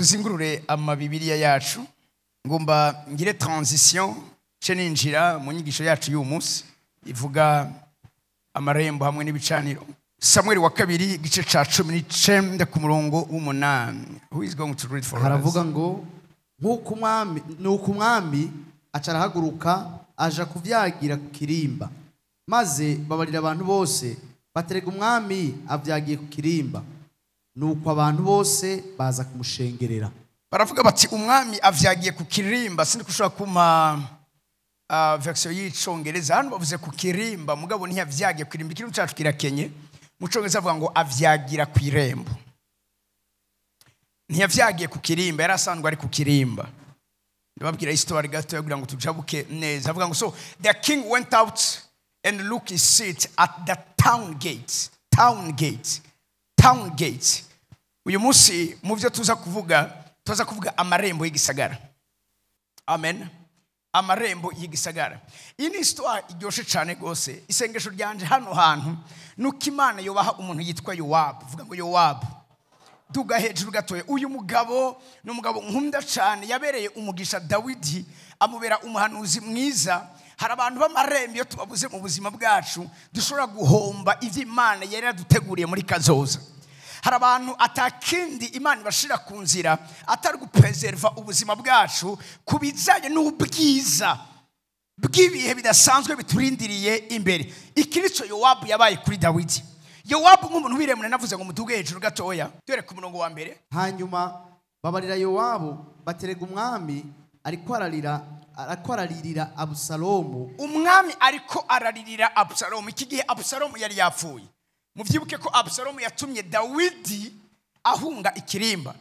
tuzingurure amabibiriya yacu ngomba ngire transition ceninjira mu nyigisho yacu y'uyu munsi ivuga amarembo hamwe n'ibicaniro. Samuel wa kabiri gice ca 19 ku murongo w'8. Who is going to read for us? Haravuga ngo nuko umwami acarahaguruka aja kuvyagira ku kirimba, maze babarira abantu bose baterega umwami avyagiye ku kirimba, nuko abantu bose baza kumushengerera. Baravuga bati umwami avyagiye ku kirimba. Sindi kushobora kuma version y'icongereza hano bavuze ku kirimba, mugabo ntiyavyagiye ku kirimba. Ikintu cyacu kirakenye mu congereza avuga ngo avyagira ku irembo. Ntiyavyagiye ku kirimba, yarasanzwe ari ku kirimba. Ndababwira histoire gato yagira ngo tujabuke neza. Avuga ngo so the king went out and looked his seat at the town gate. Uyu munsi mu byo tuza kuvuga amarembo y'igisagara. Amen. Amarembo y'igisagara. Iyi ni histoire iryoshe cyane gose. Isengesho ryanje hano hantu nuko Imana yobaha umuntu yitwa Yowabu. Vuga ngo Yowabu. Duga hejuru gatoye. Uyu mugabo n'umugabo nkunda cyane, yabereye umugisha Dawidi, amubera umuhanuzi mwiza. Hari abantu b'amarembo yo tubabuze mu buzima bwacu dushobora guhomba ivyo Imana yari yaduteguriye muri kazoza. Hari abantu atakindi Imana bashira ku nzira atari gupreserva ubuzima bwacu kubijanye n'ubwiza bw'ibihe bidasanzwe biturindiriye imbere. Ikirico Yowabu yabaye kuri Dawidi. Yowabu nk'umuntu wiremune navuze ngo mutuge hejuru gatoya dore ku murongo wa mbere. Hanyuma babarira Yowabu baterega umwami ariko araririra Abusalomu. Umwami ariko araririra Abusalomu. Iki gihe Abusalomu yari yapfuye. Muvyibuke ko Abusalomu yatumye Dawidi ahunga ikirimba.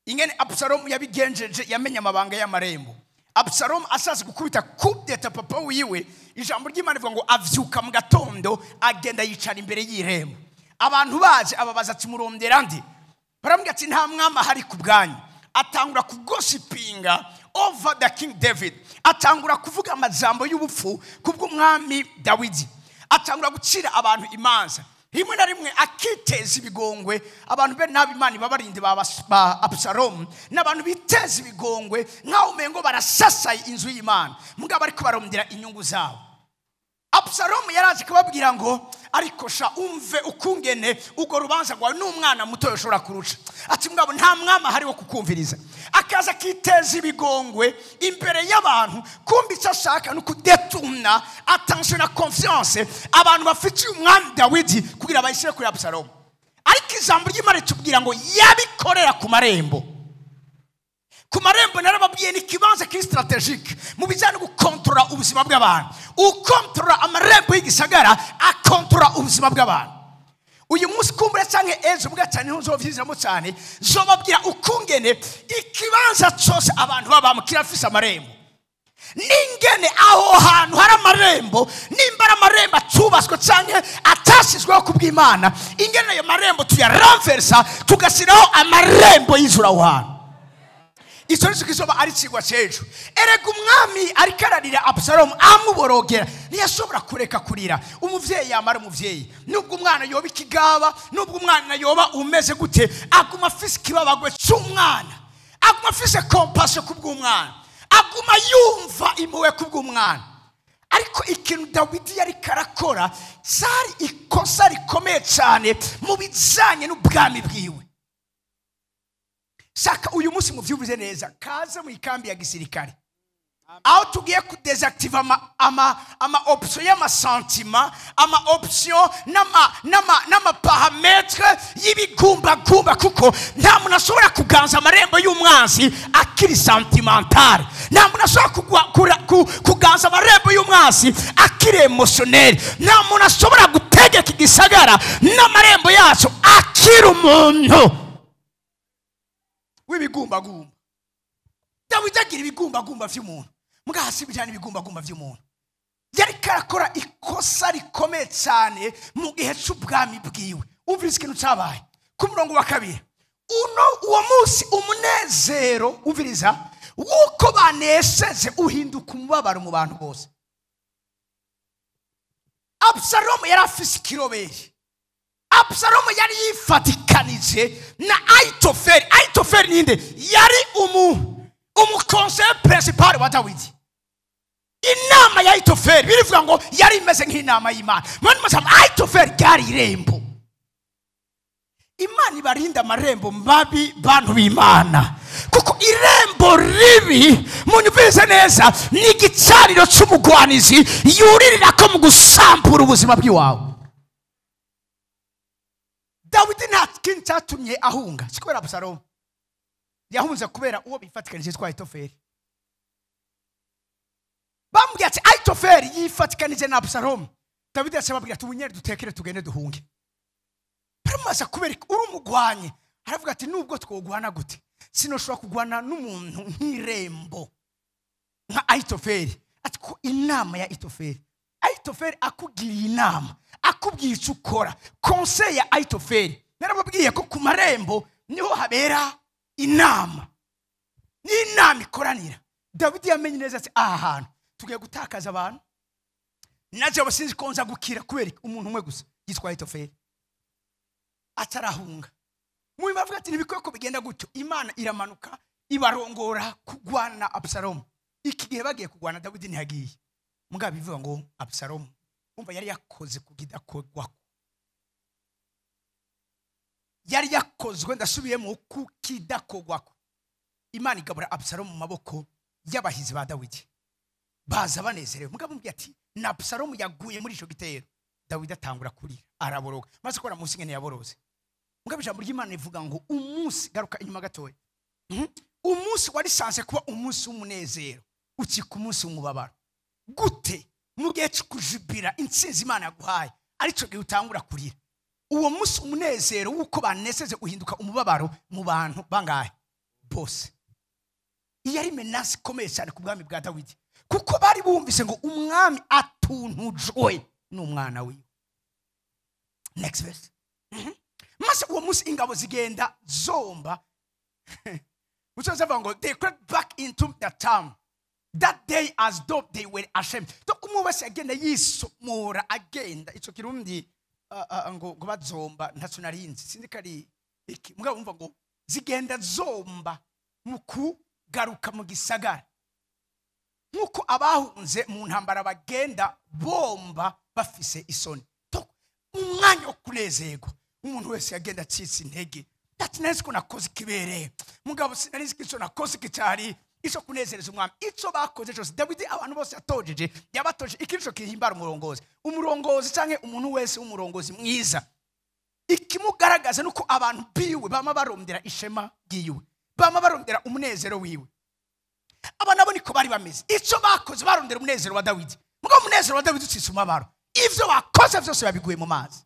Ingene Abusalomu yabigenjeje yamenye amabanga y'amarembo. Abusalomu asaze gukubita kudeta papa wiwe, ijambo ry'Imana rivuga ngo avyuka mu gatondo agenda yicara imbere y'irembo. Abantu baje ababaza ati murondera ndi? Baramubwira ati nta mwama hari ku bwanyu. Atangura kugosipinga over the King David. Atangura kuvuga amajambo y'ubupfu kubw'umwami Dawidi. Atangura gucira abantu imanza. Rimwe na rimwe akiteza ibigongwe. Abantu be nabi Imana babarinde ba Abusalomu n'abantu biteza ibigongwe nkaho umengo barasasaye inzu y'Imana, mugabo ariko barondera inyungu zabo. Abusalomu yaraje kubabwira ngo ariko sha umve ukungene ugo rubanza rwawe n'umwana muto yoshobora kuruca. Ati mugabo nta mwama hari wo kukumviriza. Akaza kiteza ibigongwe imbere y'abantu, kumbi cyashaka no kudetuna attention na confiance abantu bafitiye umwami Dawidi kugira bayishire kuri Abusalomu. Ariko ijambo ry'Imana tubwira ngo yabikorera ku marembo. Ku marembo narababwiye ni kibanza kiri strategique mu bijyanye no gukontrola ubuzima bw'abantu. Ukontrola amarembo y'igisagara akontrola ubuzima bw'abantu. Uyu munsi kumbura canke ejo bwacane ntuzovyizamo cyane, zobabwira ukungene ikibanza cyose abantu babamo kirafise amarembo. Ningene aho hantu hari amarembo, nimbara amarembo atubaswe canke atashizweho kubw'Imana, ingene ayo marembo tuyaranversa tugasiraho amarembo y'ijuru aho hantu. Iso kisoba ari cigwa cejo. Erega umwami ariko ararira Abusalomu amuborogera, ntiyashobora kureka kurira. Umuvyeyi yamara umuvyeyi, nubwo umwana yoba ikigaba, nubwo umwana yoba umeze gute, aguma afise kibabagwe c'umwana, aguma afise compassion kubw'umwana, aguma yumva impuhwe kubw'umwana. Ariko ikintu Dawidi yari karakora cyari ikosa rikomeye cyane mu bijanye n'ubwami bwiwe. Saka uyu munsi muvyubize neza, kaza mu ikambi ya gisirikare. Aho tugiye kudesactive ama option y'ama sentiment, ama option n'ama parametre y'ibigumbagumba, kuko nta muntu ashobora kuganza amarembo y'umwanzi akiri sentimental. Nta muntu ashobora kuganza amarembo y'umwanzi akiri emotionnel. Nta muntu ashobora gutegeka igisagara n'amarembo yacu akiri umuntu w'ibigumbagumba. Dawidi agira ibigumbagumba vy'umuntu, muga hasi bijana ibigumbagumba vy'umuntu. Yari karakora ikosa rikomeye cyane mu gihe c'ubwami bwiwe. Umvise ikintu cyabaye ku murongo wa kabiri. Uwo munsi umunezero umviriza wuko baneseze uhinduka umubabaro mu bantu bose. Abusalomu yari afise ikiroberi. Absalomu yari yifatikanije na Ahitofeli. Ahitofeli ninde? Yari umukonseil principal wa Dawidi. Inama ya Ahitofeli birivuga ngo yari imeze nk'inama y'Imana. Mwani masama Ahitofeli yari irembo. Imana ibarinda amarembo mabi bantu b'Imana. Kuko irembo ribi munyumvise neza ni igicaniro cy'umugwanizi yuririra ko mu gusambura ubuzima bw'iwawe. Dawidi nta kintu cyatumye ahunga sikubera Absalomu. Yahunze kubera uwo bifatikanije kwa Ahitofeli. Bambwiye ati Ahitofeli yifatikanije na Absalomu. Dawidi yasababwira ati ubunyere dutekere tugende duhunge. Baramubaza kubera uri umugwanye. Aravuga ati nubwo twogwana gute sinoshobora kugwana n'umuntu nk'irembo nka Ahitofeli. Ati ko inama ya Ahitofeli, Ahitofeli akugiriye inama, akubwiye icyo ukora. Conseil ya Ahitofeli narababwiye ko ku marembo niho habera inama, n'inama ikoranira. Dawidi yamenye neza ati aha hantu tugiye gutakaza abantu, naje basinzi ko nza gukira kubera umuntu umwe gusa yitwa Ahitofeli. Atarahunga mu bavuga ati nibikwiye ko bigenda gutyo. Imana iramanuka ibarongora kugwana Absalomu. Iki gihe bagiye kugwana Dawidi ntihagiye. Mugabe bivuga ngo Absalomu umva yari yakoze kugidakogwako, yari yakozwe ndasubiyemo kukidakogwako. Imana igabura Absalomu mu maboko y'abahizi ba Dawidi. Baza banezerewe. Mugabe mubwiye ati na Absalomu yaguye muri ico gitero. Dawidi atangura kurira araboroga maze kora munsi ngene yaboroze. Mugabe ijambo ry'Imana rivuga ngo umunsi garuka inyuma gatoya. Umunsi wari sanse kuba umunsi w'umunezero uki ku munsi w'umubabaro. Gute mu gihe cyo kujibira intsinzi Imana yaguhaye arico gihe utangura kurira. Uwo munsi umunezero uko baneseze uhinduka umubabaro mu bantu bangahe bose. Yari menace ikomeye cyane ku bwami bwa Dawidi kuko bari bumvise ngo umwami atuntujwe n'umwana wiwe. Next verse. Mase uwo munsi ingabo zigenda zomba. Musoza vango they crept back into the town that day as though they were ashamed. To umubase agenda yisomora agenda ico kirundi ngo bazomba ntacyo narinzi sindikari iki mugabo umva ngo zigenda zomba muku garuka mu gisagara nkuko abahunze mu ntambara bagenda bomba bafise isoni. Umwanya wo kunezerwa umuntu wese yagenda acitse intege ati nese ko nakoze kibereye mugabo sinarizi ko nakoze kicari ico kunezereza umwami. Ico bakoze cyose Dawidi abantu bose yatojeje yabatoje ikico kihimbara umurongozi canke umuntu wese w'umurongozi mwiza. Ikimugaragaza nuko abantu biwe bama barondera ishema giyiwe, bama barondera umunezero wiwe. Aba nabo niko bari bameze. Ico bakoze barondera umunezero wa Dawidi. Mugabo umunezero wa Dawidi ucitse umabaro. Ivyo bakoze byose babiguye mu mazi.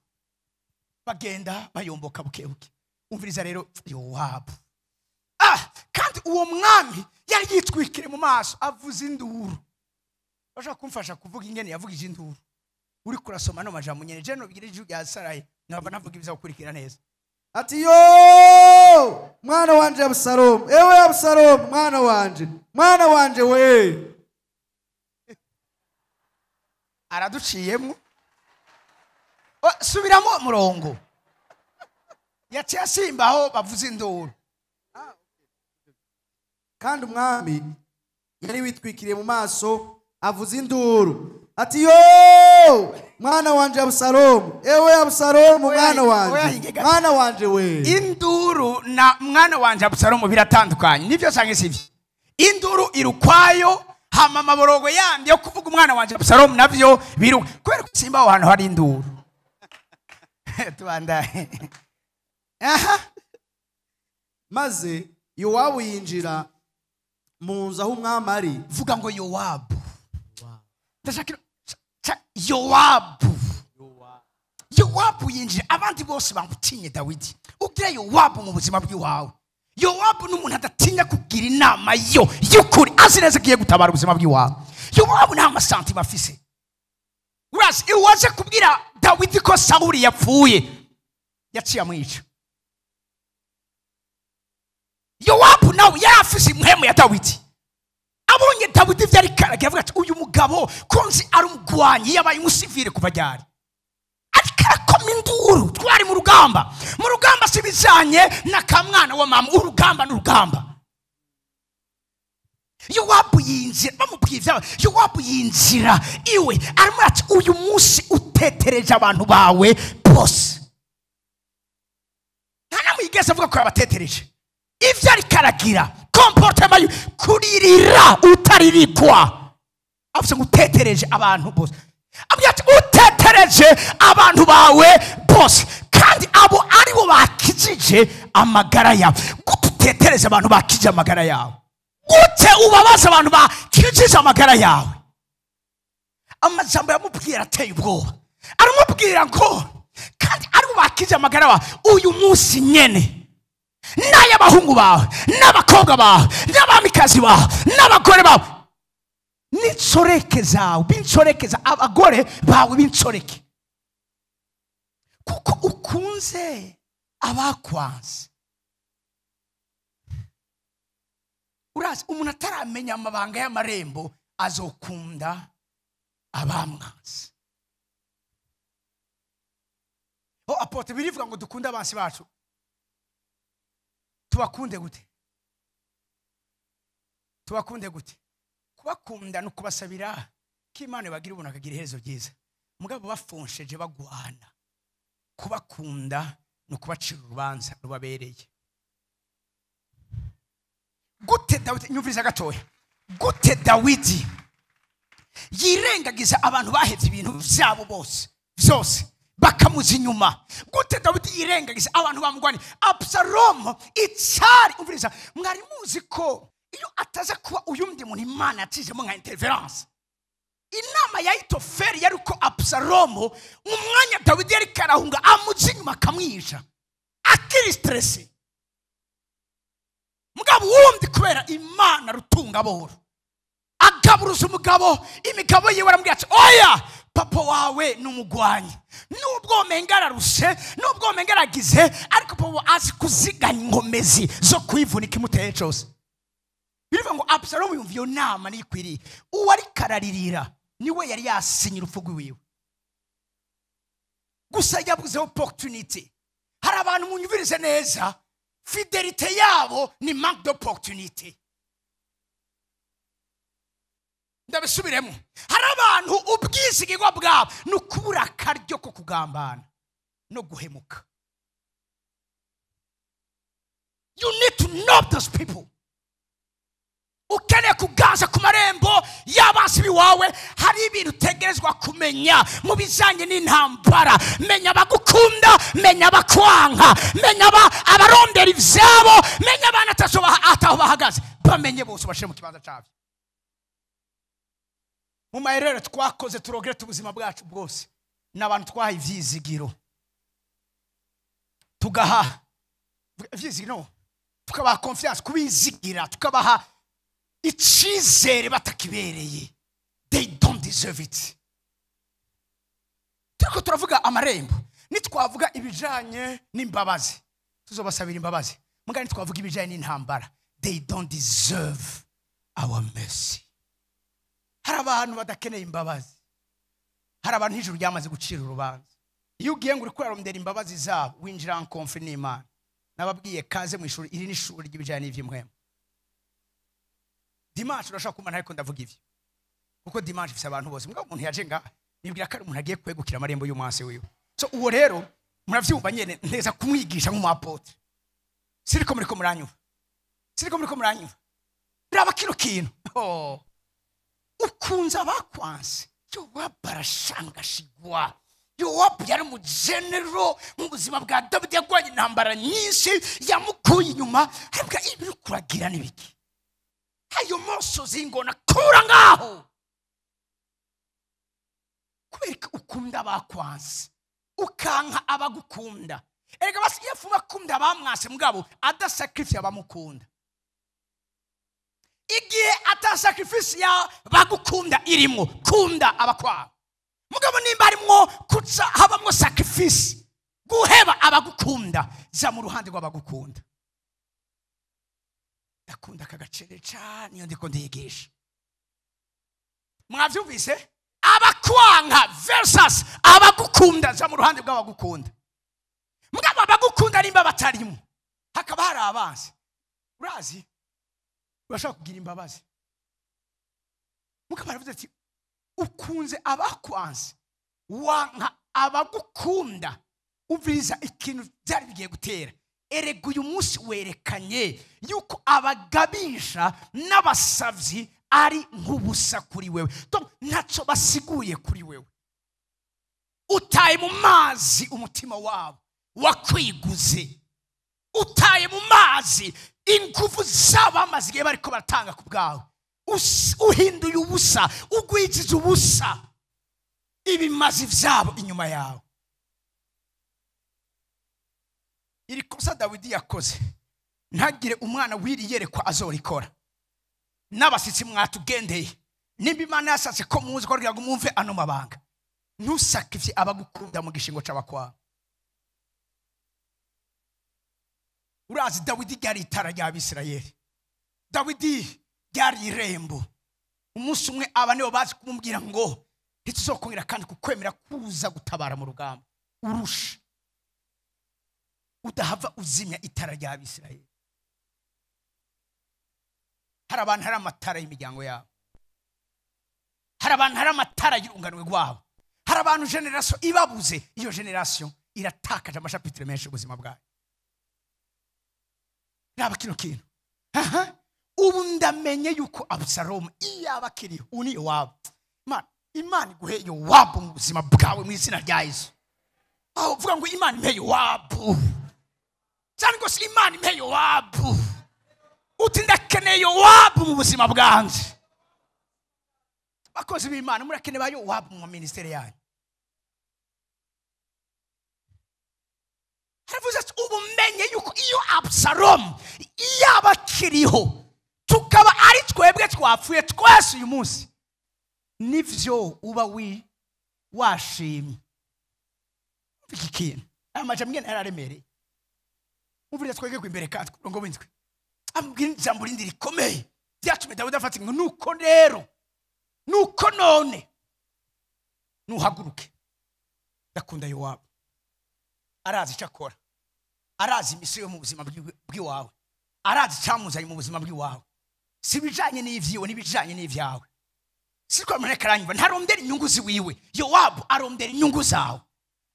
Bagenda bayomboka bukebuke. Umviriza rero Yowabu. Kandi uwo mwami yari yitwikire mu maso avuza induru. Bashaka kumfasha kuvuga ingene yavugije induru. Uri kurasoma no majambo nyene je no bigire ijuru ya Sarayi nava navuga ibiza gukurikira neza. Ati yo mwana wanje Absalomu, ewe Absalomu mwana wanje we. Araduciyemo. Subiramo murongo. Yaciye asimbaho bavuza induru. Kandi umwami yari witwikiriye mu maso avuza induru. Ati yo mwana wanje Absalomu, ewe Absalomu mwana wanje we. Induru na mwana wanje Absalomu biratandukanye. Nivyo sange sivyo. Induru irukwayo hama maborogo yandi yo kuvuga umwana wanje Absalomu navyo biru. Kwera kusimbaho hano hari induru. Tuandaye. Maze Yowabu yinjira mu nzu aho umwami ari. Vuga ngo Yowabu. Ndashaka Yowabu yinjira abandi bose bamutinye Dawidi. Ugira Yowabu mu buzima bw'iwawe. Yowabu n'umuntu adatinya kugira inama y'ukuri azi neza kiye gutabara ubuzima bw'iwawe. Yowabu nta masantima afise. Urazi iwaje kubwira Dawidi ko Sauli yapfuye yaciye amwica. Yowabu nawe yarafise impwemu ya Dawidi. Abonye Dawidi vyari karagira avuga ati uyu mugabo konzi ari umugwanyi yabaye umusivile kuva ryari. Ariko arakoma induru twari mu rugamba rugamba. Mu rugamba si bizanye na kamwana wa mama, urugamba n'urugamba. Yowabu yinjira, bamubwiye ibyabo, Yowabu yinjira iwe arimo ati uyu munsi utetereje abantu bawe bose. Nta namwigeze avuga ko yabatetereje. Ibyo ari karagira comportement kuririra utaririkwa. Avuze ngo utetereje abantu bose. Abwira ati utetereje abantu bawe bose, kandi abo ari bo bakijije amagara yawe. Gutetereje abantu bakije amagara yawe. Gute ubabaza abantu bakijije amagara yawe? Amajambo yamubwira ateye ubwoba. Aramubwira ngo kandi ari bo bakije amagara yawe uyu munsi nyene, n'ay'abahungu bawe n'abakobwa bawe n'abamikazi bawe n'abagore bawe n'insoreke zawe, b'insorekeza abagore bawe b'insoreke, kuko ukunze abakwanze. Urazi umuntu ataramenya amabanga y'amarembo azokunda abamwanze. Apote birivuga ngo dukunde abansi bacu. Tubakunde gute? Tubakunde gute? Kubakunda no kubasabira ko Imana bagira ubona akagira iherezo ryiza. Mugabo bafonsheje bagwana. Kubakunda no kubacira urubanza rubabereye. Gute Dawidi, nyumviriza gatoya, gute Dawidi yirengagiza abantu bahevye ibintu vyabo bose vyose bakamuza inyuma? Gute Dawidi yirengagiza abantu bamugwani? Absalomu icari, umviriza, mwari muzi ko iyo ataza kuba uyu ndi muntu Imana yatijemo nka interference, inama ya Ahitofeli yari ko Absalomu mu mwanya Dawidi yari karahunga amuza inyuma akamwisha akiri stressé. Mugabo wundi kubera Imana rutunga boro agaburuza umugabo, imigabo yiwe aramubwira ati oya, papa wawe n'umugwanyi, nubwo mengara rushe, nubwo mengara gize, ariko papa azi kuziganya inkomezi zo kwivunika imuteye cyose. Birivuga ngo Absalomu yumva iyo nama nikwiriye, uwo ari kararirira niwe yari yasinye urupfu rwiwe. Gusa yabuze opportunity. Hari abantu munyumvirize neza, fidelite yabo ni manque d'opportunité. Ndabisubiremo, hari abantu ubwizigirwa bwabo n'ukubura akaryo ko kugambana no guhemuka. You need to know those people. Ukene kuganza ku marembo y'abasi biwawe, hari ibintu utegerezwa kumenya mu bijanye n'intambara. Menya abagukunda, menya abakwanka, menya abarondera ivyabo, menya abana ataho bahagaze, bamenye bose bashire mu kibanza cyabo. Mu maherero twakoze turogere ubuzima bwacu bwose n'abantu twaha ivyizigiro, tugaha ivyizigiro, tukabaha confiance, kubizigira, tukabaha icyizere batakibereye. They don't deserve it. Turiko turavuga amarembo, nitwavuga ibijanye n'imbabazi tuzobasabira imbabazi. Mugani twavuga ibijanye n'intambara, they don't deserve our mercy. Hari abantu badakeneye imbabazi, hari abantu ijuru ryamaze gucira urubanza. Iyo ugiye ngo uri kurarondera imbabazi zabo, winjira en conflit n'Imana. Nababwiye kaze mu ishuri, iri ni ishuri ry'ibijanye n'ivy'imwema. Dimanche urashaka kumana ariko ndavuga ivyo kuko dimanche ifise abantu bose. Mugabo umuntu yaje nga nibwira ko umuntu agiye kwegukira amarembo y'umunsi wiwe. So uwo rero muravyumva nyene ndeza kumwigisha nk'umuapotre. Siriko muriko muranyumva. Biraba kino kintu. Ukunza bakwanse. Yowabu barashangashigwa. Yowabu yari mu general mu buzima bwa Dawidi, yagwanye intambara nyinshi, yamukuye inyuma. Ariko ibiri kuragira nibiki? Ayo musozi ngona kura ngaho. Kubera ukunda bakwanse, ukanka abagukunda. Erega basi yafuma kunda bamwase, mugabo adasacrifice abamukunda. Igihe atasacrifice ya bagukunda irimo, kunda abakwa. Mugabo nimba arimo kutsa habamwo sacrifice, guheba abagukunda, za mu ruhande rw'abagukunda. Ndakunda kagacere cyane iyo ndiko ndiyigisha. Mwavyumvise? Abakwanka versus abagukunda, za mu ruhande rw'abagukunda. mugabo abagukunda nimba batarimo hakaba hari abanzi. Urazi urashaka kugira imbabazi, mugabo aravuze ati ukunze abakwanze wanka abagukunda. Uviriza ikintu byari bigiye gutera. Erega uyu munsi werekanye yuko abagabisha n'abasavyi ari nk'ubusa kuri wewe, ntacyo basiguye kuri wewe. Utaye mu mazi umutima wabo wakwiguze, utaye mu mazi ingufu zabo amazi igihe bariko baratanga ku bwawe, uhinduye ubusa, ugwijize ubusa ibimazi vyabo inyuma yawe. Iri kosa Dawidi yakoze ntagire umwana wiriyerekwa azorikora. N'abasitsi mwatugendeye nimba Imana yasatse ko muzi ko kugira ngo mwumve ano mabanga, ntusakivye abagukunda mu gishingo c'abakwawe. Urazi Dawidi ryari itara ry'Abisirayeli, Dawidi ryari irembo. Umunsi umwe aba nibo bazi kumubwira ngo ntituzokongera kandi kukwemera kuza gutabara mu rugamba urusha, udahava uzimya itara ry'Abisirayeli. Hari abantu hari amatara y'imiryango yabo, hari abantu hari amatara y'urunganwe rwabo, hari abantu generation ibabuze, iyo generation iratakaje amashapitire menshi ubuzima bwayo. Raba kino kintu, ubu ndamenye yuko Abusalomu iyaba akiriho uni Yowabu, Imana iguhe Yowabu mu buzima bwawe mu izina rya Yesu. Aho uvuga ngo Imana impe Yowabu, cyane ngo si Imana impe Yowabu, uti ndakeneye Yowabu mu buzima bwanje. Bakozi b'Imana murakeneye ba Yowabu mu ministeri yanyu. Haravuze ati ubumenye yuko iyo Abusalomu iyaba akiriho tukaba ari twebwe twapfuye twese uyu munsi, nivyo uba washimye. Iki kintu amaje mwene yararemereye, uvire twege ku imbere kandi ngo winzwe ambwira ijambo rindi rikomeye byatumye Dawidi afata ngo nuko rero nuko none nuhaguruke. Ndakunda Yowabu, arazi icyo akora, arazi imisi yo mu buzima bw'iwawe, arazi cyamuzanye mu buzima bw'iwawe, si bijanye n'ivyiwe n'ibijanye n'ivyawe. Siko amaneka ntarondera inyungu ziwiwe, Yowabu arondera inyungu zawe.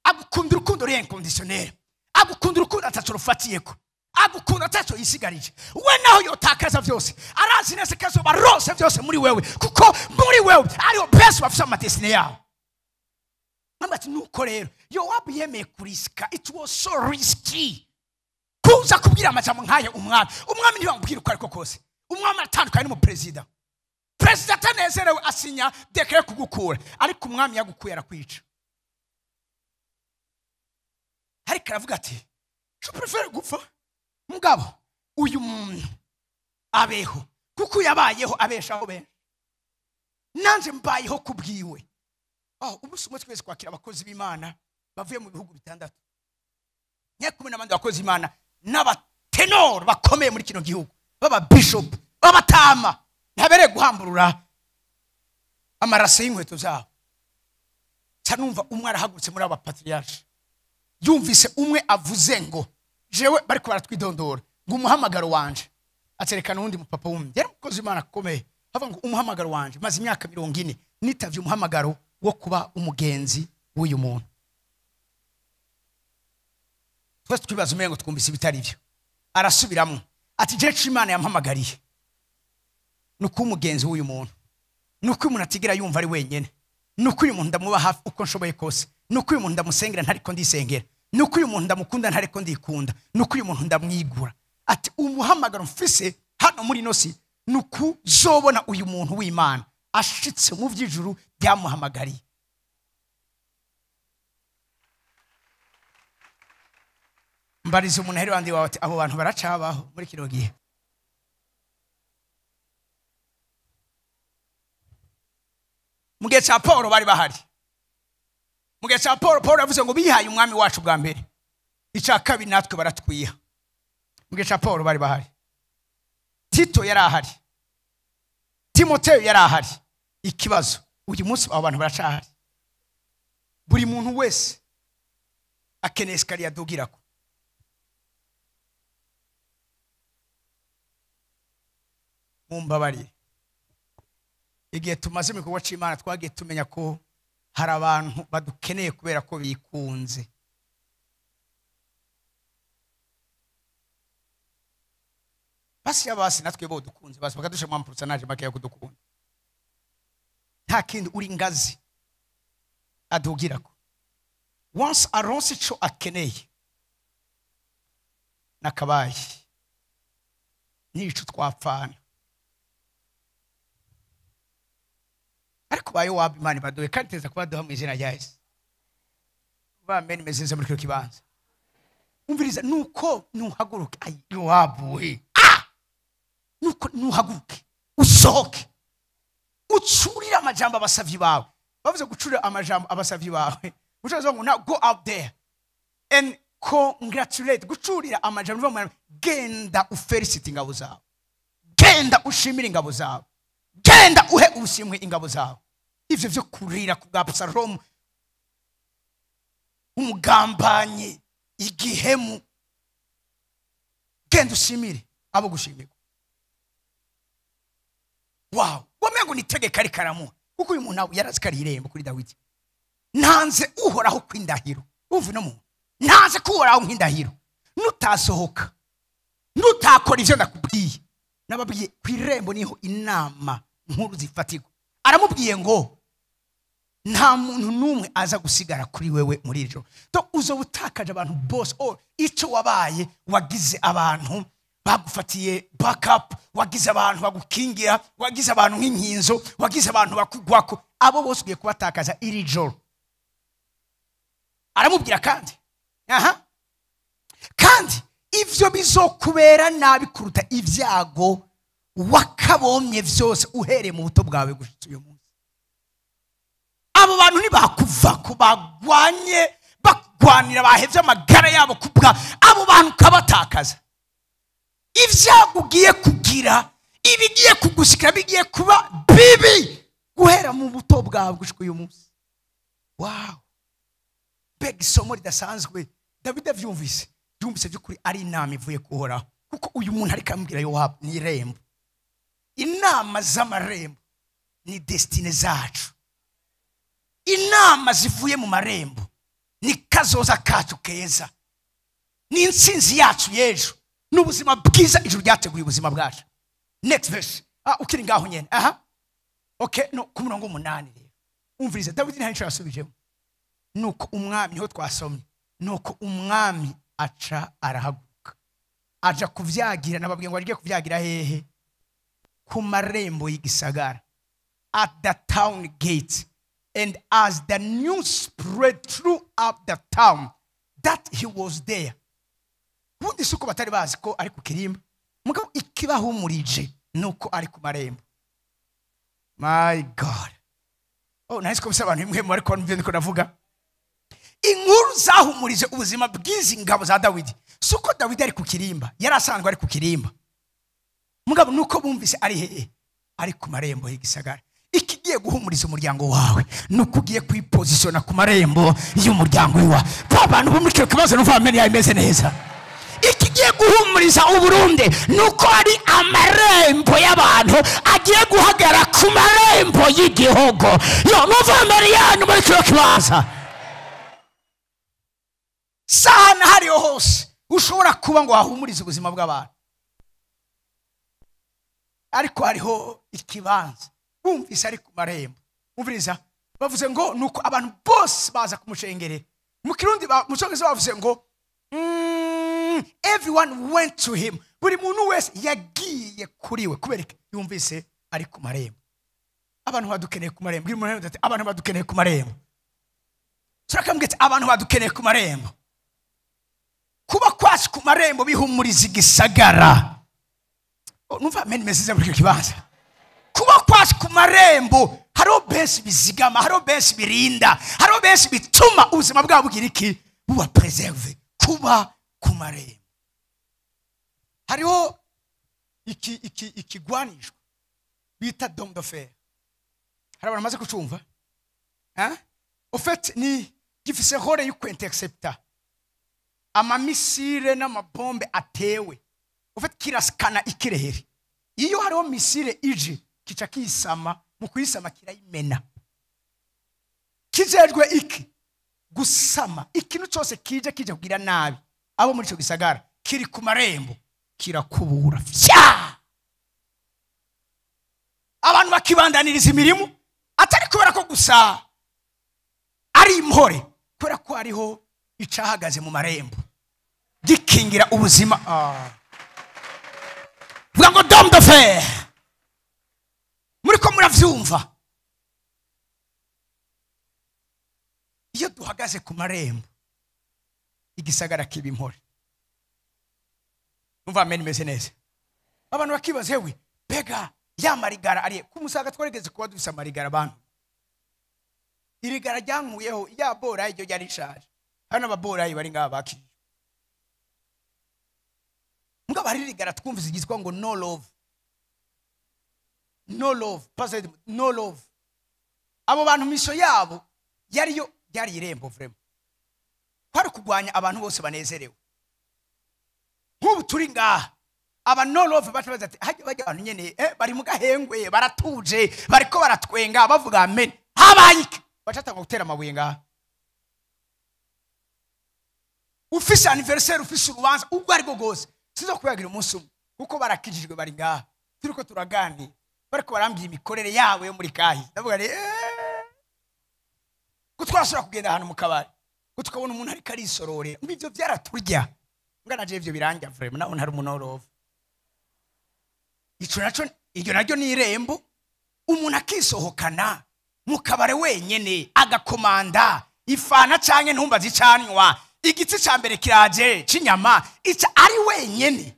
Agukunda urukundo inconditionnel, agukunda urukundo ataco rufatiyeko, agukunda ataco yisigarije. We naho yotakaza vyose arazi nese kazo barose vyose muri wewe, kuko muri wewe ariho best bafisa amadestiny yawe. Ati nuko rero Yowabu yemeye kuriska, it was so risky kuza kubwira amajambo nk'aye umwami ntibamubwira uko ariko kose. Umwami atandukanye n'umuperezida, perezida atanezerewe asinya dekere kugukura, ariko umwami yagukuye arakwica. Ariko aravuga ati je préfère gupfa mugabo uyu muntu abeho, kuko yabayeho abeshaho benshi, nanje mbayeho kubwiwe. Ubuso umwe twese kwakira abakozi b'Imana bavuye mu bihugu bitandatu, nyakumwe n'abandi bakozi b'Imana n'abatenor bakomeye muri kino gihugu, baba bishop, baba tama, ntabere guhamburura amarase y'inkweto zabo. Canumva umwe arahagurutse muri aba patriarche, yumvise umwe avuze ngo jewe bariko baratwidondora ngo umuhamagaro wanje, aterekana undi mupapa wumwe yari umukozi w'Imana akomeye, hava ngo umuhamagaro wanje maze imyaka 40 nitavye umuhamagaro wo kuba umugenzi w'uyu muntu. Twese twibaza umengo twumvise ibitari byo. Arasubiramo ati je Imana yampamagariye nuko umugenzi w'uyu muntu, nuko umuntu atigira yumva ari wenyene, nuko uyu muntu ndamuba hafi uko nshoboye kose, nuko uyu muntu ndamusengera ntariko ndisengera, nuko uyu muntu ndamukunda ntariko ndikunda, nuko uyu muntu ndamwigura. Ati umuhamagaro mfise hano muri nosi nuko zobona uyu muntu w'Imana ashitse mu vy'ijuru byamuhamagariye. Mbariza umuntu heri wandi wawe ati abo bantu baracabaho muri kino gihe. Mu gihe cya Paulo bari bahari, mu gihe cya Paulo yavuze ngo bihaye umwami wacu bwa mbere, icya kabiri natwe baratwiha. Mu gihe cya Paulo bari bahari, Tito yari ahari, Timoteyo yari ahari. Ikibazo uyu munsi abo bantu baracahari. Buri muntu wese akeneye esikariye adugirako, mumbabarire igihe tumaze mu kubaca Imana twagiye tumenya ko hari abantu badukeneye kubera ko bikunze basi yabasi natwe bo dukunze basi bakadusha mu personage make yo kudukunda nta kindi uri ngazi adugira ko once aronse ico akeneye nakabaye nico twapfana ariko bayo wabi Imana baduhe kandi teza kubaduha mu izina rya Yesu bamene mezenze muri kiro kibanza umviriza nuko nuhaguruke ayo wabuhe nuko nuhaguruke usohoke ucurira amajambo abasavyi bawe bavuze gucurira amajambo abasavyi bawe ucazo ngo go out there and congratulate gucurira amajambo bawe genda ufelicite ingabo zawe genda ushimira ingabo zawe genda uhe ubushimwe ingabo zawe ivyo byo kurira ku bwa Absalomu umugambanye igihemu genda ushimire abo gushimirwa wow wamengo nitegeka ari karamu kuko uyu muntu yarazikari irembo kuri Dawidi ntanze uhoraho kwindahiro umva no mu ntanze kuhoraho kwindahiro nutasohoka nutakora ivyo ndakubwiye nababwiye kwirembo niho inama nkuru zifatirwa aramubwiye ngo nta muntu numwe aza gusigara kuri wewe muri ijoro to uzo butakaje abantu boss ico wabaye wagize abantu bagufatiye backup wagize abantu bagukingira wagize abantu nk'inkinzo wagize abantu bakugwako abo bose ugiye kubatakaza iri joro aramubwira kandi kandi ivyo bizokubera nabi kuruta ivyago wakabomye vyose uhereye mu buto bwawe gushitsa uyu munsi abo bantu nibakuva ko bagwanye bagwanira bahevye amagara yabo kubwa abo bantu kabatakaza ivyagugiye kugira ibigiye kugushikira bigiye kuba bibi guhera mu buto bwawe gushika uyu munsi wow beg isomo ridasanzwe David avyumvise yumvise byukuri ari inama ivuye kuhoraho kuko uyu muntu ari kambwira yo ni irembo inama z'amarembo ni destine zacu inama zivuye mu marembo ni kazoza kacu keza ni insinzi yacu yejo n'ubuzima bwiza ijuru ryateguye ubuzima bwacu next verse ukiri ngaho nyene okay no ku murongo 8 rero umvirize David nta nico yasubijemo nuko umwami ho twasomye nuko umwami aca arahaguruka aja kuvyagira nababwiye ngo agiye kuvyagira hehe ku marembo y'igisagara at the town gate and as the news spread throughout the town that he was there ubundi suko batari bazi ko ari ku kirimba mugabo ikibahumurije nuko ari ku marembo my god nice ko abantu imwe muri convent ko navuga inkuru zahumurije ubuzima bwizi ngabo za Dawidi suko Dawidi ari ku kirimba yarasanzwe ari ku kirimba mugabo nuko bumvise ari hehe ari ku marembo y'igisagara ikigiye guhumuriza umuryango wawe nuko ugiye kwipositiona ku marembo y'umuryango wawe abantu bo muri cyo kibazo no family yameze neza ikigiye guhumuriza uburundi nuko ari amarembo y'abantu agiye guhagara ku marembo y'igihugu yo no family yanyu muri cyo kibazo sana hariho hose ushobora kuba ngo wahumurize ubuzima bw'abantu ariko hariho ikibanza bumvise ari ku marembo umviriza bavuze ngo nuko abantu bose baza kumushengere mu kirundi mucongeze bavuze ngo everyone went to him buri muntu wese yagiye kuriwe kubereka yumvise ari ku marembo abantu badukeneye ku marembo abantu badukeneye ku marembo turakambwete abantu badukeneye ku marembo kuba kwacu ku marembo bihumuriza igisagara numva meni message muri kibanza kuba kwacu ku marembo haro benshi bizigama haro benshi birinda haro benshi bituma ubuzima bwabo bugira iki buba preserve kuba ku marembo hariho ikigwanishwa bita dom de fer hari abantu maze kucumva au fait ni gifise role yo kwintercepta amamisire n'amabombe atewe ufite kiraskana ikireheri iyo hariho misile ije kica kisama mu kuyisama kirayimena. Kijejwe iki gusama ikintu cyose kije kugira nabi abo muri cyo gisagara kiri ku marembo kirakubura fya. Abantu bakibandaniriza imirimo atari kubera ko gusa ari impore, kubera ko hariho icahagaze mu marembo gikingira ubuzima. Vuga ngo dom de fer. Muri ko muravyumva? Iyo duhagaze ku marembo igisagara kiba impore. Umva amen meze neza. Abantu bakibaza hewe bega ya marigara ari ku Musaga twaregeze kuba dufise amarigara abantu. Irigara ryankuyeho ya bora iryo yari ishaje. Hano ababora bari ngaba bakije. Nga bari rigara twumvise igizwa ngo no love. No love, pastor no love. Abo bantu misho yabo yari irembo vrema. Kwari kugwanya abantu bose banezerewe. Nk'ubu turi ngaha aba no love batabaza ati hajye bajya abantu nyene bari mu gahengwe baratuje bariko baratwenga bavuga amen. Habayike bacata ngo gutera amabuye ngaha. Ufise anniversaire ufise urubanza ubwo ari bwo gose sizo kuyagira umunsi umwe kuko barakijijwe bari ngaha turiko turagani bariko barambye imikorere yawe yo muri kahi. Ndavuga ari kutwasura kugenda ahantu mu kabari kutukabona umuntu ari karisorore mbivyo byaraturya ngana je ivyo biranja vrema naho ntari umunorovu. Iryo naryo ni irembo umuntu akisohokana mu kabare wenyene agakomanda ifana canke ntumba zicanwa igitsi ca mbere kiraje cinyama ica ari wenyene.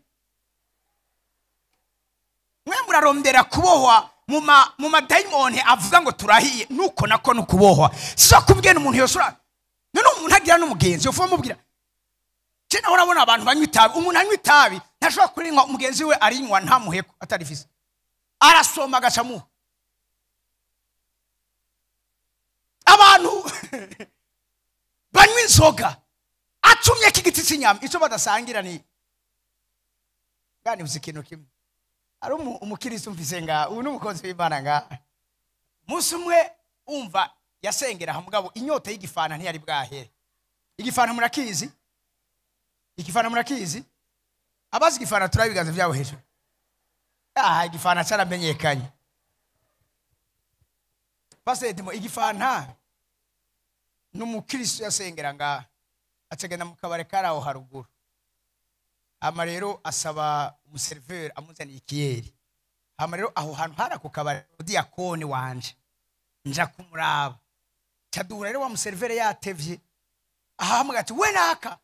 Mwe murarondera kubohwa mu madaimoni avuga ngo turahiye nuko nako nukubohwa. Sizo kubwena umuntu yosura none umuntu agira n'umugenzi uvuga mubwira cyane urabona abantu banywa itabi. Umuntu anywa itabi ntashobora kurinywa umugenzi we arinywa nta muheko atarifise arasoma gacamu. Abantu banywa inzoga acumye kigiti cinyama ico badasangira ni ngani uzikintu kimwe. Ari umukiristo mfise nga ubu n'umukozi w'Imana nga musi umwe umva yasengera hamugabo inyota y'igifana ntiyari bwahere. Igifana murakizi? Igifana murakizi? Abazi igifana turabigaza byabo hejuru. Igifana caramenyekanye. Basedimo igifana n'umukristo yasengera nga acegenda mu kabare karaho haruguru. Ama rero asaba umuserveur amuzaniye ikiyeri. Ama rero aho hantu hara ku kabare diakoni wanje nja kumuraba. Cadura rero wa muserveur yatevye. Ahamwe ati we naka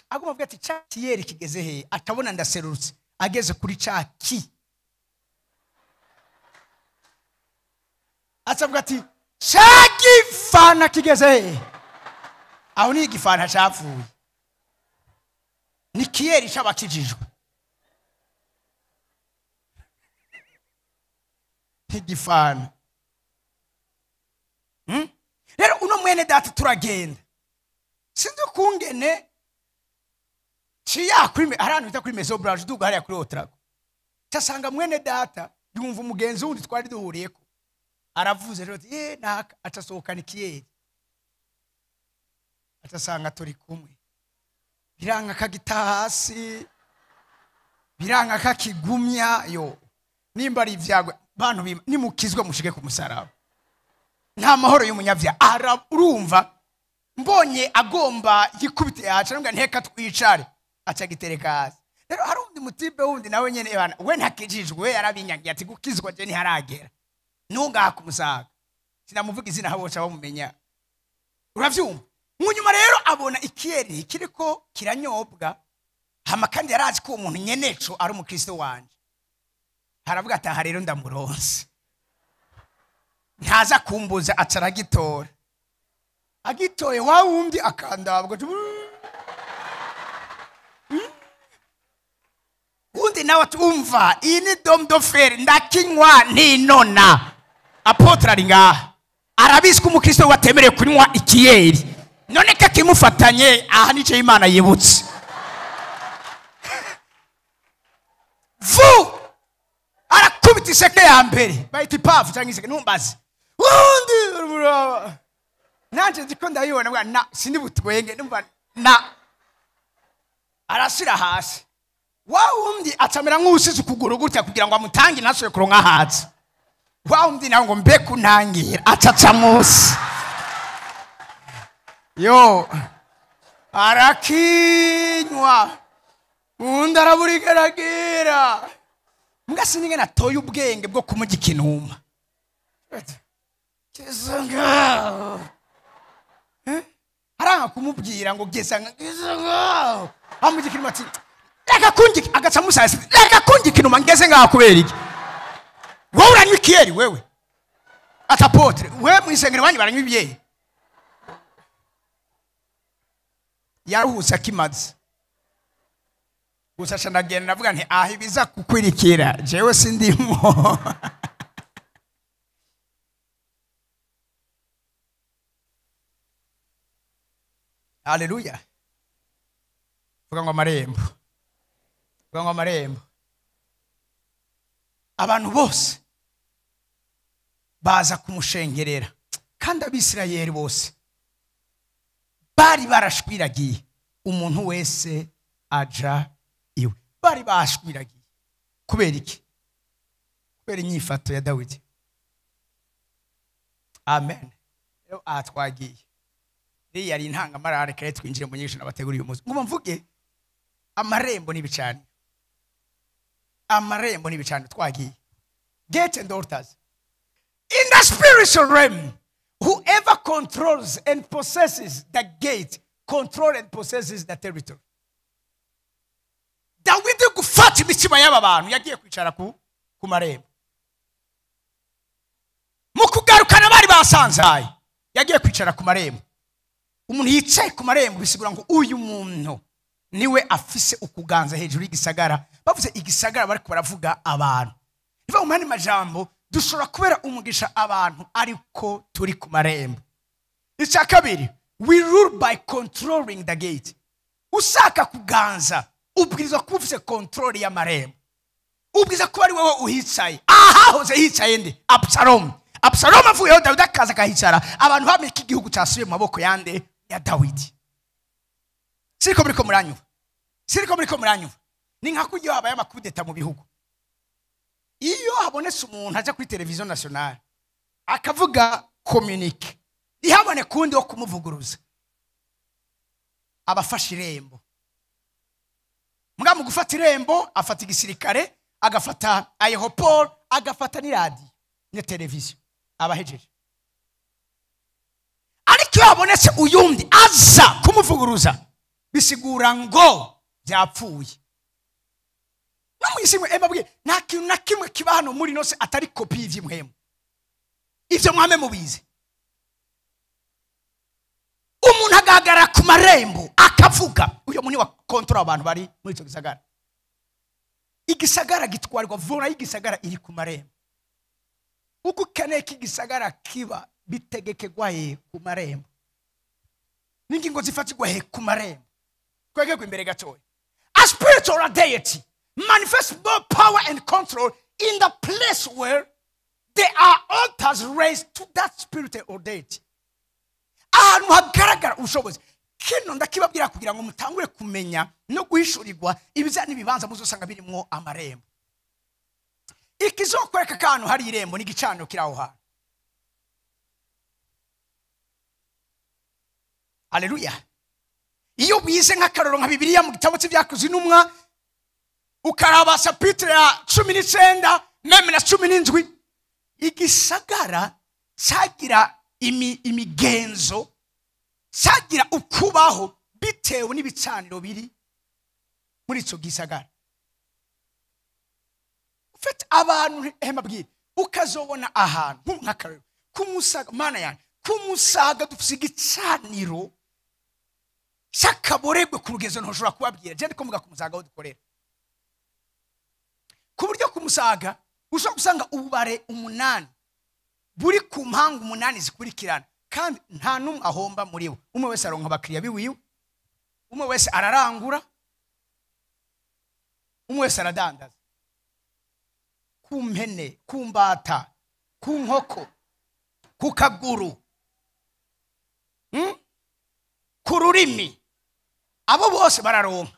aguma avuga ati cha kiyeri kigeze he atabona ndaserutse ageze kuri caki. Acavuga ati chagifana kigeze he. Aho ni igifana cavuye. Ni kiyeri cyabakijijwe. Igifana. Rero uno mwene data turagenda. Sinzi kungene ciya kuri arantu bita kuri Maison Blanche duga hariya kuri Otrago. Tasanga mwene data yumva umugenzi wundi twari duhuriyeko. Aravuze rero ati naka atasohokana ikiyeri. Atasanga turi kumwe. Biranga kagitahasi biranga kakigumya yo nimba ari ivyagwe bantu nimukizwe mushike ku musaraba nta mahoro y'umunyavya urumva mbonye agomba yikubite yaca nanga nteka twicare aca gitereka hasi. Rero hari undi mutibe wundi nawe nyene bana we ntakijijwe we yarabinyangiye ati gukizwa je ni haragera nunga ku Musaga sinamuvuga izina haboca bamumenya. Uravyumva? Munyuma rero abona ikiyeri kiriko kiranyobwa hama kandi yarazi ko umuntu nyeneco ari umukristo wanje. Haravuga ati aha rero ndamuronse ntaza kumbuza acaragitora. Agitoye wa wundi akandabwa undi nawe tumva iyi ni dom do fer ndakinywa ninona. Apotre ari ngaha arabiswe umukristo watemereye kunywa ikiyeri none kakimufatanye aha nice Imana yibutse. Vu akubita iseke ya mbere bayita ipafu cyangwa iseke ntumbaze undi nanje ndiko ndabibona bwa na sindi butwenge numva na arasira hasi wa undi atamera nk'usize ukuguru gutya kugira ngo amutange nasoye kuronka hatsi wa undi nawe ngo mbe kuntangira acaca munsi yo arakinywa undi araburigeragera mbwa sinige natoye ubwenge bwo kumujya ikinuma kizanga haranga kumubwira ngo gezanga kizanga amujya ikinuma ati reka kungi agaca musasi reka kungi ikinuma ngeze ngaha kubera iki wowe uranywa ikiyeri wewe atapotre wewe mwisengero wanyu baranywa ibiyeri yaruhusa kimaze gusa shanagenda navuga nti aho ibiza kukwirikira jewe sindimo haleluya vuga ngo amarembo vuga ngo amarembo abantu bose baza kumushengerera kandi abisirayeli bose bari barashwiragiye umuntu wese aja iwe bari bashwiragiye kubera iki kubera inyifato ya Dawidi amen rero atwagiye iri yari intangamarare kare twinjire mu nyisho nabateguriye umunsi ngo mvuge amarembo n'ibicani amarembo n'ibicani twagiye gate and altars in the spiritual realm. Whoever controls and possesses the gate, control and possesses the territory. Dawidi gufata imitima y'aba bantu yagiye kwicara ku marembo. Mu kugarukana bari basanzaye yagiye kwicara ku marembo. Umuntu yicaye ku marembo bisigura ngo uyu muntu niwe afise ukuganza hejuru y'igisagara. Bavuze igisagara bari baravuga abantu. Niba mu mani majambo dushobora kubera umugisha abantu ariko turi ku marembo. Icya kabiri, we rule by controlling the gate. Usaka kuganza ubwirizwa kuba ufite control y'amarembo. Ubwiza kuba ari wowe uhicaye. Aha hoze hicaye nde? Absalomu. Absalomu avuyeho Dawidi akaza akahicara. Abantu bameka igihugu cyasubiye mu maboko yande ya Dawidi. Siriko muri ko muranyumva. Siriko muri ko muranyumva. Ni nka kujya habaye amakudeta mu bihugu. Iyo habonetse umuntu aja kuri televiziyo nationale akavuga communique ihabone kundi wo kumuvuguruza abafasha irembo mu gufata irembo afata igisirikare agafata aeroport agafata ni radio ni televiziyo abahejeje ariko iyo habonetse uyundi aza kumuvuguruza bisigura ngo byapfuye. Namuyisimwe emabwiye nta kintu na kimwe kiba hano muri nose atari kopi y'ivyimwemo. Ivyo mwame mubize. Umuntu agagara ku marembo akavuga uyo muni wa control abantu bari muri ico gisagara. Igisagara gitwarwa vura y'igisagara iri ku marembo. Uko kaneke igisagara kiba bitegekegwa he ku marembo. Ningingo zifatirwa he ku marembo. Kwegekwe imbere gatoya. A spiritual deity manifests more power and control in the place where there are altars raised to that spirit or deity. Ahantu hagaragara ubushobozi. Kino ndakibabwira kugira ngo mutangure kumenya no guhishurirwa ibizani bibanza muzosanga birimwo amarembo. Ikizokwereka kantu hari irembo ni gicaniro kiraho ha. Haleluya. Iyo wize nk'akaroro nka Bibiliya mu gitabo cy'Ibyakozwe n'Intumwa ukaraba chapitre ya 19 meme na 17 igisagara cyagira imigenzo cyagira ukubaho bitewe n'ibicaniro biri muri ico gisagara. Ufite abantu hemabwira ukazobona ahantu nk'akarero kumusaga mana yanjye kumusaga dufise igicaniro cyakaboregwe ku rugezo ntushobora kubabwira je ndiko muga kumusaga aho dukorera ku buryo kumusaga ushobora gusanga ubare 8 buri ku mpangu 8 zikurikirana kandi nta numwe ahomba muri bo. Umwe wese aronka abakiriya biwiwe, umwe wese ararangura, umwe wese aradandaza ku mpene, ku mbata, ku nkoko, ku kaguru, ku rurimi, abo bose bararonka.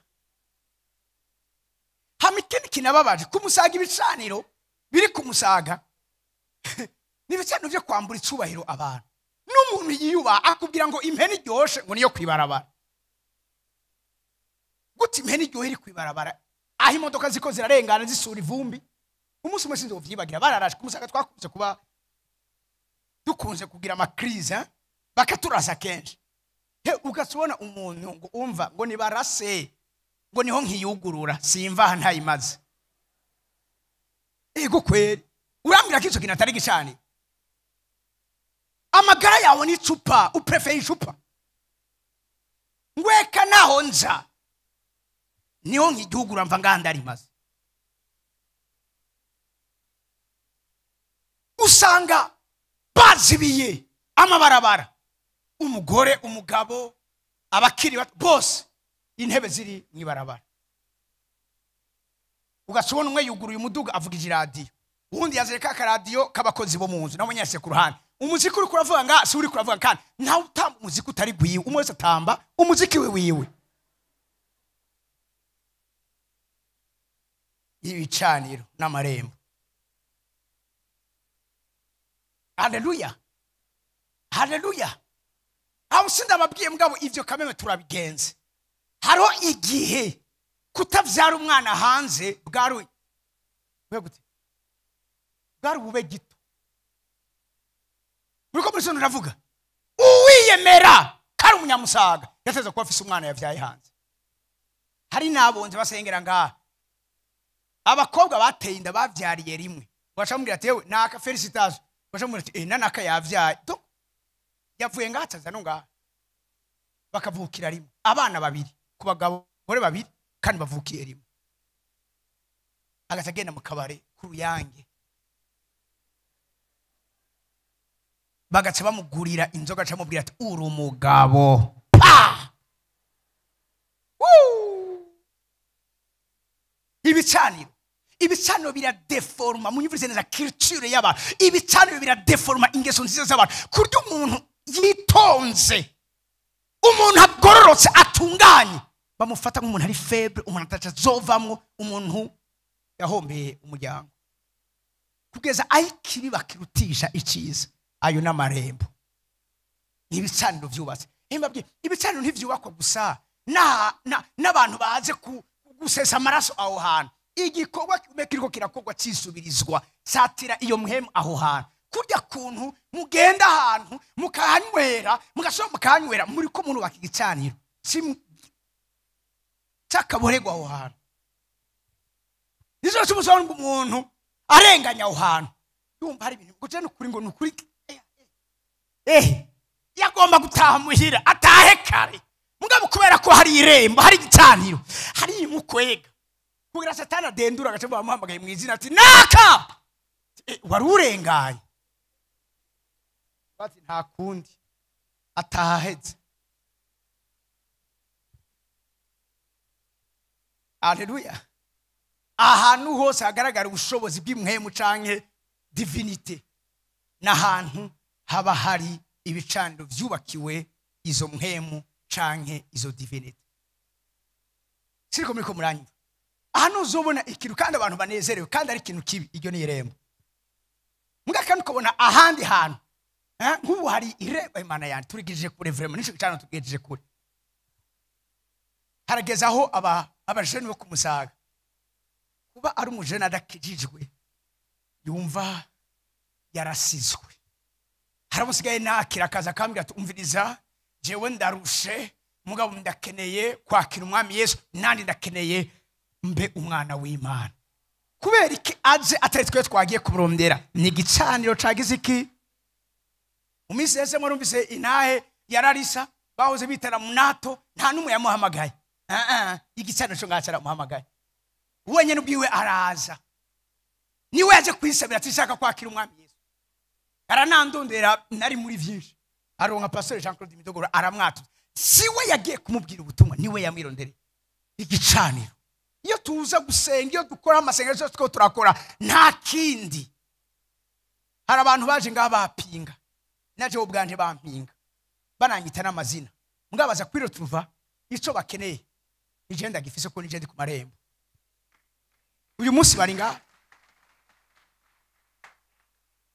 Hama ikindi kinababaje kumusaga ibicaniro biri kumusaga n'ibicaniro byo kwambura icubahiro abantu. N'umuntu yiyuba akubwira ngo impene iryoshe ngo niyo kwibarabara. Guti impene iryohe iri kwibarabara aho imodoka ziko zirarengana zisura ivumbi. Umunsi umwe sinzi uvyibagira bararaje kumusaga twakunze kuba dukunze kugira amakrize bakaturasa kenshi. He ugasubona umuntu ngo umva ngo nibarase ngo niho nkiyugurura simva ntayimaze. Ego kweri urambira kizo kinatari gicane. Amagara yawe ni icupa, uprefeye icupa. Ngweka naho nza niho nkiyugurura mva ngandari maze. Usanga bazibiye amabarabara, umugore, umugabo, abakiri bato bose intebe ziri mwibarabara. Ugasubona umwe yuguruye umuduga avugije radio, uwundi yazereka akaradiyo kabakozi bo munzu nabo nyase ku ruhande. Umuziki uri kuravuga nga si uri kuravuga kandi ntawe utamba umuziki utari gwiwe, umwe wese atamba umuziki wiwe. Ibicaniro n'amarembo. Haleluya. Haleluya. Aho sinda babwiye mugabo ivyo kameme turabigenze. Haro igihe kutavyara umwana hanze bwari bube gito. Uriko muri sono navuga uwiyemera kari umunyamusaga yateze ko afise umwana yavyaye hanze. Hari nabonze basengera ngaha abakobwa bateye inda bavyariye rimwe bacamubwira ati yewe naka felicitation bacamubwira ati nanaka yavyaye to yavuye ngataza no ngaha bakavukira rimwe abana babiri ku bagabo bore babiri kandi bavukiye rimwe. Agatagenda mu kabare ku Ruyange bagace bamugurira inzoga camubwira ati uri umugabo pa. Ibicaniro biradeforma mu nyumvirize neza culture y'abantu. Ibicaniro biradeforma ingeso nziza z'abantu kurya umuntu yitonze, umuntu agororotse atunganye bamufata nk'umuntu ari faible, umuntu atazovamwo, umuntu yahombeye umuryango kugeza ayikibi bakirutisha iciza. Ayo n'amarembo. Ibicaniro vyubatse himbabye ibicaniro ntivyubakwa gusa n'abantu baze gusesa amaraso aho hantu. Igikorwa kiriko kirakogwa cisubirizwa satira iyo muhemu aho hantu. Kurya kuntu mugenda ahantu mukanywera mugasoma mukanywera muri ko muntu bakigicaniro cyakaboregwa aho hantu. Nizo cyumusanga umuntu arenganya aho hantu yumva hari ibintu gutene kuri ngo nukuri yagomba gutaha muhira atahe kare mugabo kubera ko hari irembo hari gicaniro hari imukwega kugira satana dendura gace bamuhamagaye mu izina ati naka wari urenganye bati nta kundi ataheze. Haleluya. Ahantu hose hagaragara ubushobozi bw'imwemu canke divinite n'ahantu haba hari ibicaniro vyubakiwe izo mwemu canke izo divinite. Siriko muri ko muranyi ahantu uzobona ikintu kandi abantu banezerewe kandi ari ikintu kibi, iryo ni irembo. Mugakandi ukabona ahandi hantu nk'ubu hari irembo. Imana yanjye turigije kure vraiment nico cyane tugejeje kure. Harageza aho abajene bo kumusaga kuba ari umujene adakijijwe yumva yarasizwe. Haramusigaye nakira akaza kambira ati umviriza jewe ndarushe mugabo ndakeneye kwakira umwami Yesu nandi ndakeneye mbe umwana w'Imana. Kubera iki aje ataritswe twagiye kumurondera ni gicaniro cagize iki. Umisi yese murumvise inahe yararisa bahoze bitara munato nta numwe yamuhamagaye. Igicaniro cyo ngacara muhamagaye wenye n'ubwiwe araza niwe yaje kwisabira ati shaka kwakira umwami Yesu. Aranandondera nari muri vyinshi aronka Pastor Jean Claude Midogoro aramwatuza siwe yagiye kumubwira ubutumwa niwe yamwirondere igicaniro. iyo tuza gusenga, iyo dukora amasengesho two turakora nta kindi. Hari abantu baje ngaha bapinga, naje ubwanje bampinga bananyita n'amazina, mugabaza kwiro tuva ico bakeneye igenda gifise ko nije ndi ku marembo. Uyu munsi bari ngaha,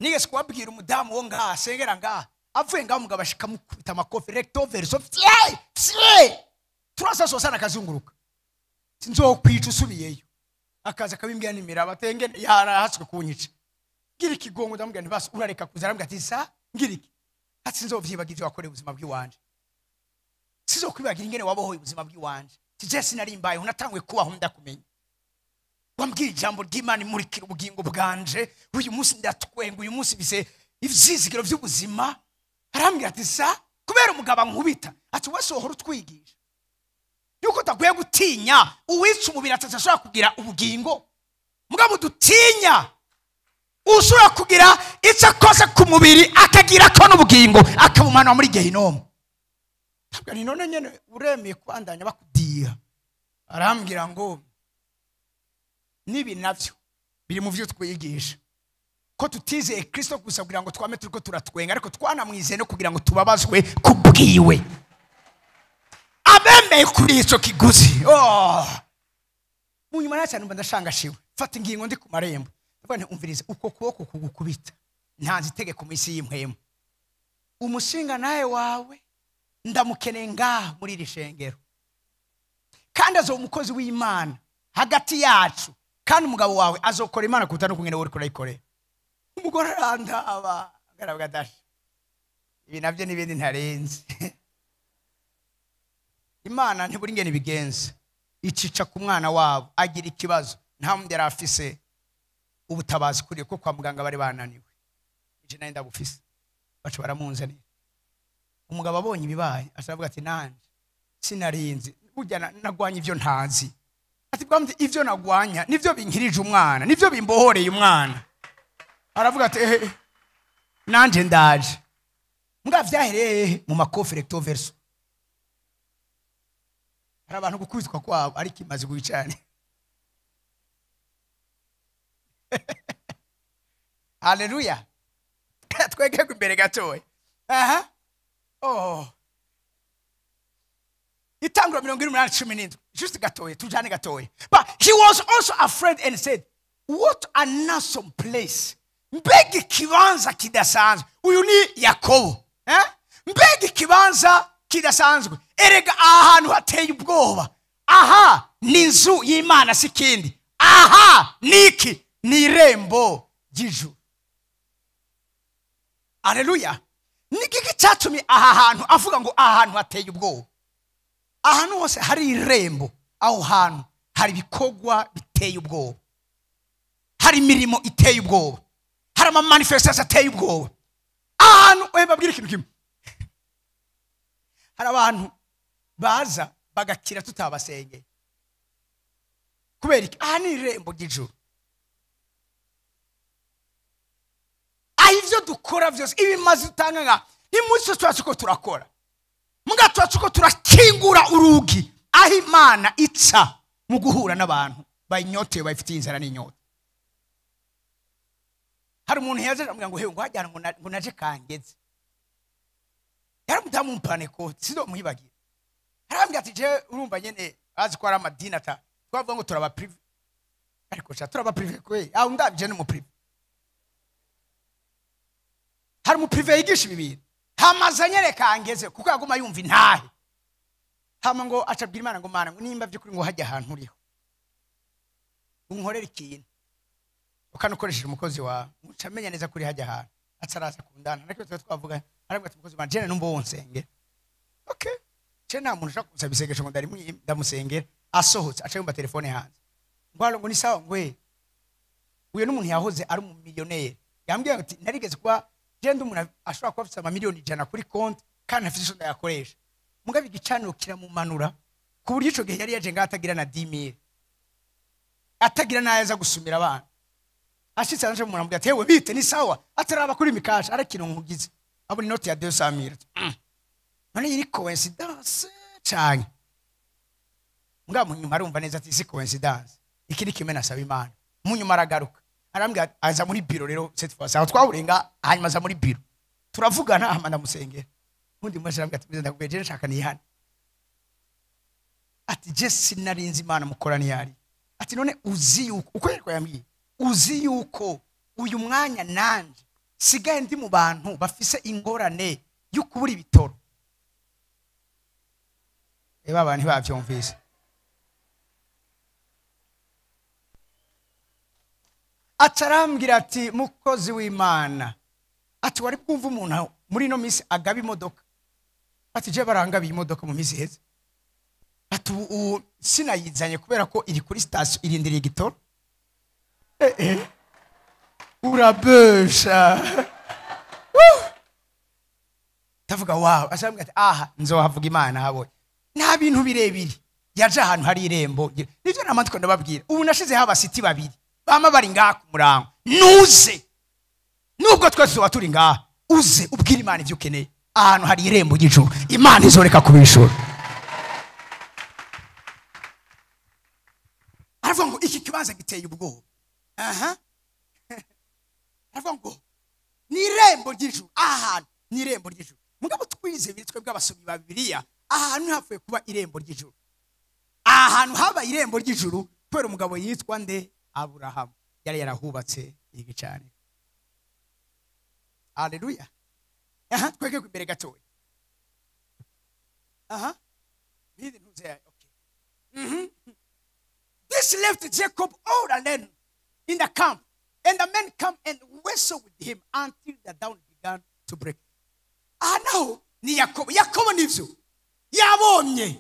nigeze kubabwira umudamu wo ngaha asengera ngaha, avuye ngaha umugabo ashika mukubita amakofi recto verso turasasosana kazunguruka, sinzokwica usubiyeyo. Akaza kabimbwira nimiraba tenge yarahaswe kunyica, ngira ikigongo ndamubwira nti basi urareka kuza, arambwira ati sa ngira iki, ati sinzovyibagira wakoreye ubuzima bw'iwanje, sizokwibagira ingene wabohoye ubuzima bw'iwanje, tije sinarimbayeho natangwe kubaho ndakumenya. Wambwira ijambo ry'Imana imurikira ubugingo bwanje, uyu munsi ndatwenga, uyu munsi bise ivyizigiro vy'ubuzima. Arambwira ati sa kubera umugabo nkubita, ati wese ohora utwigisha yuko takwiye gutinya uwica umubiri atashobora kugira ubugingo, mugabo dutinya usura kugira ico akoze ku mubiri akagira ko n'ubugingo akabumana muri Gehinomu. Tabwa ni none nyene uremeye kwandanya bakudiha. Arambwira ngo nibi navyo biri mu vyo twiyigisha, ko tutizeye Kristo gusa kugira ngo twame turiko turatwenga, ariko twanamwizeye no kugira ngo tubabazwe kubwiwe. Abemeye kuri ico kiguzi. Munyuma cyane mba ndashangashiwe, fata ingingo ndi ku marembo, ndabone umvirize uko kuboko kugukubita ntanzi itegeko mu isi y'impwemu. Umushinga naye wawe ndamukeneye ngaha muri iri shengero, kandi azo umukozi w'Imana hagati yacu, kandi umugabo wawe azokora Imana kutana kungene uri kurayikore. Umugore arandaba garavuga dash, ibi navyo nibindi ntarenze. Imana ntiburi ngene bigenze, icica ku mwana wabo agira ikibazo, nta mundi yarafise ubutabazi kuri ko kwa muganga bari bananiwe, ije nayo ndabufise bacu baramunzanira. Umugabo abonye ibibaye ashavuga ati nanje sinarinzi, burya nagwanya ivyo ntazi. Ati bwamwe ivyo nagwanya nivyo binkirije umwana, nivyo bimbohoreye umwana. Aravuga ati nanje ndaje. Muga vyahereye mu makofi recto verso. Hari abantu gukubitwa kwabo ari kimaze guhicane. Haleluya. Twege imbere gatoye. Itangura 28:17. Just gatoye, tujane gatoye. But he was also afraid and said, what an awesome place. Mbegi kibanza kidasanzwe. Uyu ni Yakobo. Mbegi kibanza kidasanzwe. Erega ahantu hateye ubwoba. Aha ni inzu y'Imana sikindi. Aha niki ni irembo ry'ijuru. Haleluya. Nigiki cyatumye aha hantu avuga ngo aha hantu hateye ubwoba. Ahantu hose hari irembo, aho hantu hari bikogwa biteye ubwoba, hari imirimo iteye ubwoba, hari ama manifestation ateye ubwoba. Ahantu babwira ikintu kimwe, hari abantu baza bagakira tutabasengeye kubera iki? Aha ni irembo ry'ijuru. Ivyo dukora vyose ibimaze utanga nga imuso twasuko turakora, muga twasuko turakingura urugi aho Imana itsa mu guhura n'abantu bayinyote bayifitiye inzara n'inyota. Hari umuntu yaje amubwira ngo hewe ngo hajyana ngo naje kangeze, yari mudamu mpane ko sizo muhibagira. Harambwira ati je urumva nyene azi ko ari amadini ata twavuga ngo turaba prive, ariko cha turaba prive kwe aho ndabije no mu prive. Hari mu prive yigisha ibintu hamazanyere kangeze kuko yaguma yumva intahe, hama ngo acabwira Imana ngo Mana ngo nimba byukuri ngo hajya ahantu uriho unkorera ikintu ukanukoresheje umukozi wa mucamenya neza kuri hajya ahantu ataraza kundana, ariko twavuga arabwo umukozi wa jene numbo wonsenge. Okay, je nta muntu ushaka kunsaba isengesho ngo ndamusengera, asohotse aca yumva telefone hanze ngwalo ngo ni sawa ngwe uyo n'umuntu yahoze ari mu millionaire yambwiye ati narigeze kwa genda umuntu ashobora kuba afite amamiliyoni 100 kuri konti kandi afite isonda yakoresha, mugabe igicaniro kiramumanura ku buryo ico gihe yari yaje ngatagira na 10,000 atagira nayaza gusumira abana. Ashitse anje umuntu ambwira ati hewe bite ni sawa, ataraba kuri mikasha arakino nkugize abo ni note ya 200,000. None iri coincidence cyane mugabo munyuma arumva neza ati si coincidence iki ni kimwe nasaba Imana. Munyuma aragaruka arambwira aza muri biro rero cette fois aho twawurenga hanyuma aza muri biro turavugana hama ndamusengera. Undi mwaje arambwira ati ndakubwira nshaka nihana. Ati je sinarinzi Imana mukorani yari. Ati none uzi yuko uko yari yambwiye uzi yuko uyu mwanya nanje sigaye ndi mu bantu bafise ingorane y'ukubura ibitoro. Eba abantu bavyumvise. Atarambwira ati mukozi w'Imana. Ati wari bwumva umuntu muri no misi agaba imodoka. Ati je baranga imodoka mu misi heze. Ati sinayizanye kubera ko iri kuri station irindiriye igitoro. Urabesha. Tavuga wow, asambwa ati aha nzohavuga Imana habonye. Nta bintu birebire. Yaje ahantu hari irembo. Nivyo namatiko ndababwira. Ubu nashize haba city babiri. Bama bari ngaha ku murango. Nuze. Nubwo twese tuba turi ngaha, uze ubwira Imana ivyo ukeneye. Ahantu hari irembo ry'ijuru. Imana izoreka kubishura. Aravuga ngo iki kibanza giteye ubwoba. Aravuga ngo ni irembo ry'ijuru. Ahantu ni irembo ry'ijuru. Mugabo twize bitwe bw'abasomyi ba Bibiliya, ahantu hafuye kuba irembo ry'ijuru. Ahantu haba irembo ry'ijuru, kwera umugabo yitwa nde? Aburahamu. Yari yarahubatse igi cyane. Haleluya. Twege imbere gatoya. Bidi ntuze. Okay. This left Jacob all alone in the camp, and the men come and wrestle with him until the dawn began to break. Now ni Yakobo. Yakobo nivyo yabonye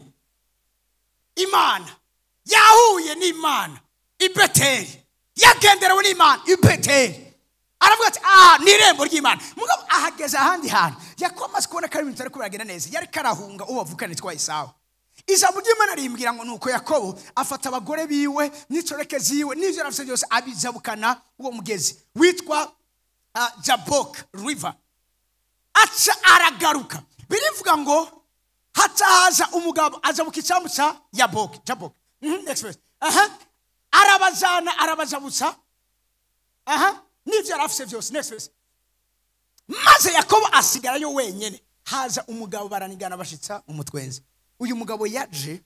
Imana, yahuye n'Imana i Beteli, yagenderewe n'Imana i Beteli. Aravuga ati ni irembo ry'Imana. Mugabo ahageze ahandi hantu Yakobo amaze kubona ko ibintu bitari kubagenda neza, yari karahunga uwo bavukana yitwa Esawu. Ijambo ry'Imana rimbwira ngo nuko Yakobo afata abagore biwe n'icoreke ziwe n'ivyo yarafise byose abizabukana uwo mugezi witwa Jabok River. Acha aragaruka. Birivuga ngo hatahaza umugabo aza mu kicamu ca Jabok. Next verse. Arabazabutsa. N'ivyo yarafise byose. Next verse. Maze Yakobo asigarayo wenyene. Haza umugabo baranigana bashitsa umutwenzi. Uyu mugabo yaje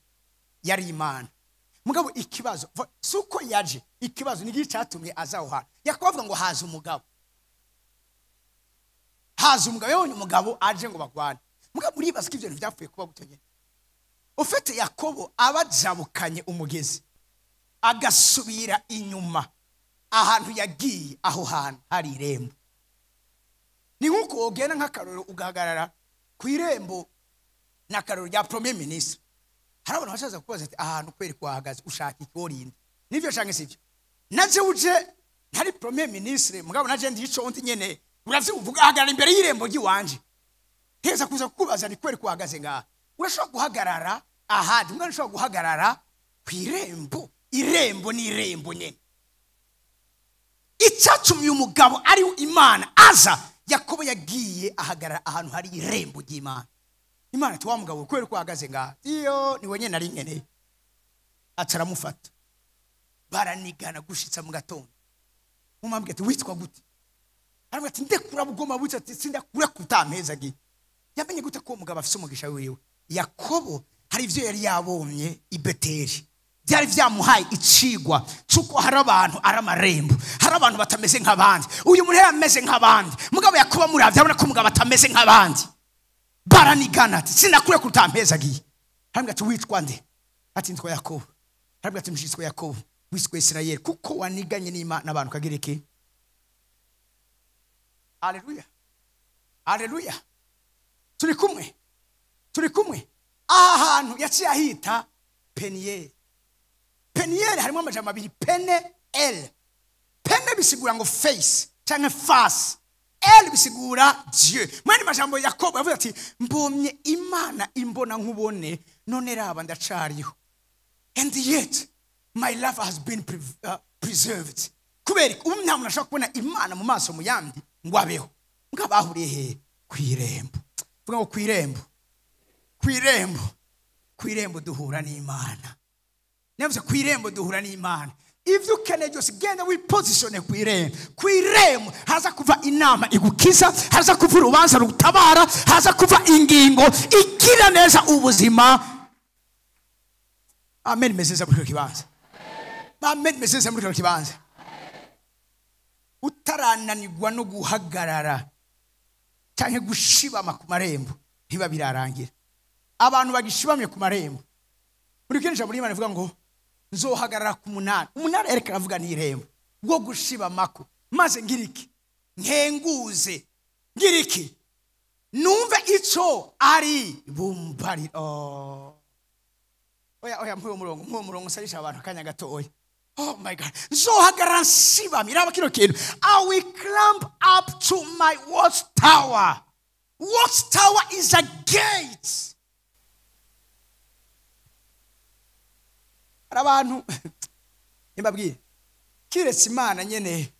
yari Imana. Mugabo ikibazo suko yaje, ikibazo nigi cyatumye azaho hano. Yakobo avuga ngo haza umugabo. Haza umugabo yonye umugabo aje ngo bagwane. Mugabo uribaza ko ivyo byapfuye kuba gutonyene. Ufite Yakobo abajabukanye umugezi. Agasubira inyuma ahantu yagiye, aho hantu hari irembo. Ni nkuko ogena nk'akaroro ugahagarara ku irembo na karoro ya premier ministre. Harabona bashaza kubaza ati ahantu kweri kwahagaze ushaka ikorinde. Nivyo shange sivyo. Naje uje ntari premier ministre, mugabo naje ndico undi nyene. Urazi uvuga hagarara imbere y'irembo giwanje. Heza kuza kubaza ni kweri kwahagaze ngaha. Urashobora guhagarara ahandi, mwana ushobora guhagarara ku irembo. Irembo ni irembo nyene. Icyatumye umugabo ari Imana aza, Yakobo yagiye ahagarara ahantu hari irembo ry'Imana. Imana tuwa mugabo kweri kwahagaze ngaha. Iyo ni wenye nari nkeneye. Ataramufata. Baranigana gushitsa mu gatondo. Umambwe ati witwa gute? Aravuga ati ndekura bugoma butse ati sindakura kutampeza gi. Yamenye gute ko umugabo afise umugisha wiwe. Yakobo hari ivyo yari yabonye i Beteli. Byari vyamuhaye icigwa cuko hari abantu aramarembo, hari abantu batameze nk'abandi. Uyu muntu yameze nk'abandi. Mugabo Yakobo muravye abona ko umugabo atameze nk'abandi. Baranigana ati sinakure kutampeza gi. Aravuga ati witwa nde? Ati ntwa Yakobo. Aravuga ati mshitwa Yakobo, wiswe Israeli kuko waniganye n'Imana n'abantu kagereke. Haleluya. Haleluya. Turi kumwe. Ahantu yaciye ahita Peniel. Peniel harimo amajambo abiri, pene el. Pene bisigura ngo face cyangwa face. El bisigura Dieu. Mwani majambo Yakobo yavuze ati mbomye Imana imbona nkubone none raba ndacariho. And yet my life has been preserved. Kubera umwe ashaka kubona Imana mu maso mu yandi ngo abeho. Ngabahuriye he kwirembo. Vuga ngo kwirembo. Kwirembo duhura n'Imana. navuze ku irembo duhura n'Imana. Ivyo ukeneye byose genda wipositione ku irembo haza kuva inama igukiza, haza kuva urubanza rutabara, haza kuva ingingo igira neza ubuzima. Amen. Mezeza muri kibanza. Amen. Mezeza muri kibanza. Utarananirwa no guhagarara cyangwa gushibama ku marembo ntiba birarangira. Abantu bagishibamye ku marembo muri kenshi muri Imana ivuga ngo nzohagarara ku munani. Umunani erekana avuga ni irembo bwo gushibamako, maze ngiriki nkenguze ngiriki numve ico ari bumbari. Oya mpuyo murongo sarisha abantu akanya gatoya. Oh my God. Nzohagarara nsibamye. Iraba kino kintu. I will climb up to my watchtower. Watchtower is a gate. Abantu nimbabwire kiretse Imana nyene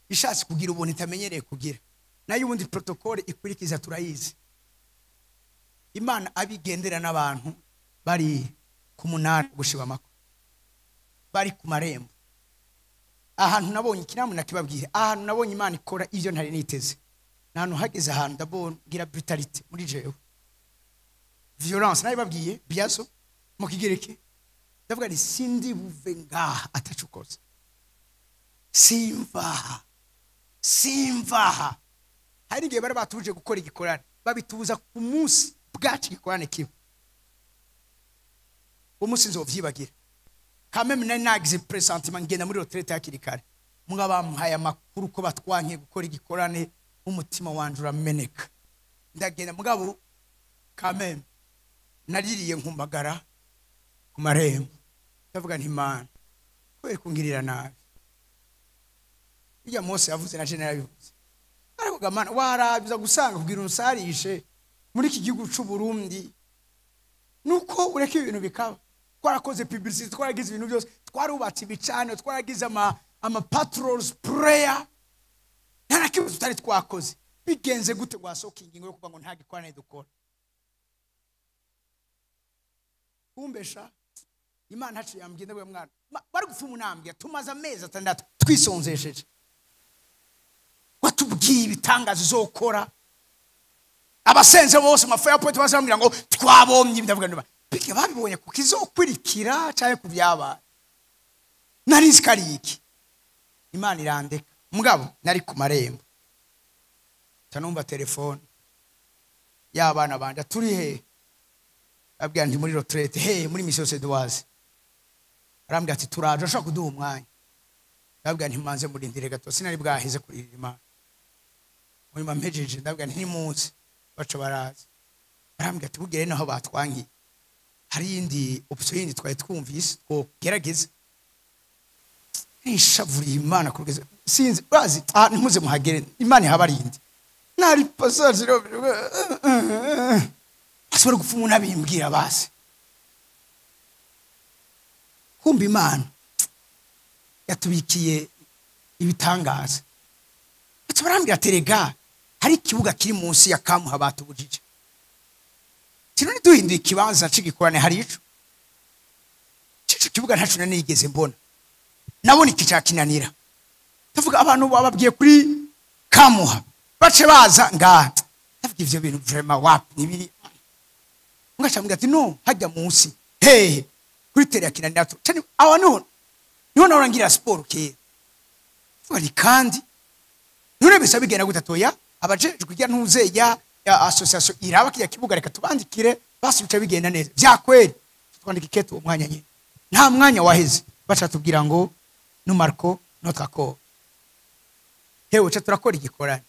ishatse kugira ubuntu itamenyereye kugira, nayo ubundi protocole ikurikiza turayizi. Imana abigendera n'abantu bari ku munani gushibamako, bari ku marembo. Ahantu nabonye kinamu nakibabwiye, ahantu nabonye Imana ikora ivyo ntari niteze. Nahantu hageze ahantu ndabongira brutality muri jewe, violence nabibabwiye biazo mu kigereke. Ndavuga ni sindi buve ngaha atacukoze. Simva. Hari igihe bari batuje gukora igikorane, babitubuza ku munsi bwacu igikorane kiba. Umunsi nzovyibagira. Kameme nari nagize presentiment ngenda muri retraite hakiri kare. Mugaba bamuhaye amakuru ko batwanke gukora igikorane, umutima wanje urameneka. Ndagenda mugabo kameme naririye nkumbagara ku marembo. Ndavuga nti Imana kweri kungirira nabi. Ijya Mose yavuze na general yavuze. Ariko gamana warabiza gusanga kugira usarishe muri iki gihugu cy'u Burundi. Nuko ureke ibintu bikaba. Twarakoze publicity, twaragize ibintu byose, twarubatse ibicano, twaragize ama patrols prayer. Nta kintu tutari twakoze. Bigenze gute gwasoka ingingo yo kuvuga ngo nta gikwana dukora. Kumbesha Imana hacu yambwira we mwana bari gufuma unambye tumaze amezi 6 twisonzesheje. Watubwiye ibitangazo uzokora. Abasenze bose mafaya point bazambwira ngo twabomye ndavuga ndoba. Bike babibonye kukizokwirikira cyane kubyaba. Nari nsikari iki. Imana irandeka. Mugabo nari ku marembo. Tanumva telefone. Y'abana banje turi he. Abwira ndi muri retraite, muri mission Sedoise. Arambwira ati turaje ashaka kuduha umwanya. Ndabwira nti manze murindire gato sinari bwahize kuri Imana. Muri mampejeje ndabwira nti munsi baca baraza. Arambwira ati bugere naho batwangiye. Hari indi option yindi twari twumvise ko gerageza. Nishavuri Imana kugeza sinzi bazi ntimuze muhagere Imana ihabarinde. Nari passage asubira gufuma unabimbwira base. Kumba Imana yatubikiye ibitangaza. Barambwira terega hari ikibuga kiri munsi ya Kamuha batubujije. Tinoni duhinduye ikibanza cigikorane hari ico. Cico kibuga ntacu nanigeze mbona. Nabona ikicakinanira. Ndavuga abantu bababwiye kuri Kamuha. Bace baza ngaha. Ndavuga ivyo bintu vraiment wapi nibiri. Ngacambwira ati no hajya munsi. Kuri tere yakinanira to. Cyane awa niho narangira sport ke. Fari kandi none bisa bigenda gutatoya abajeje kujya ntuze ya association iraba kiya kibuga reka tubandikire basi bica bigenda neza. Byakweri twandika iketo umwanya nyine. Nta mwanya waheze. Baca tubwira ngo no Marco notre accord. Cha turakora igikorane.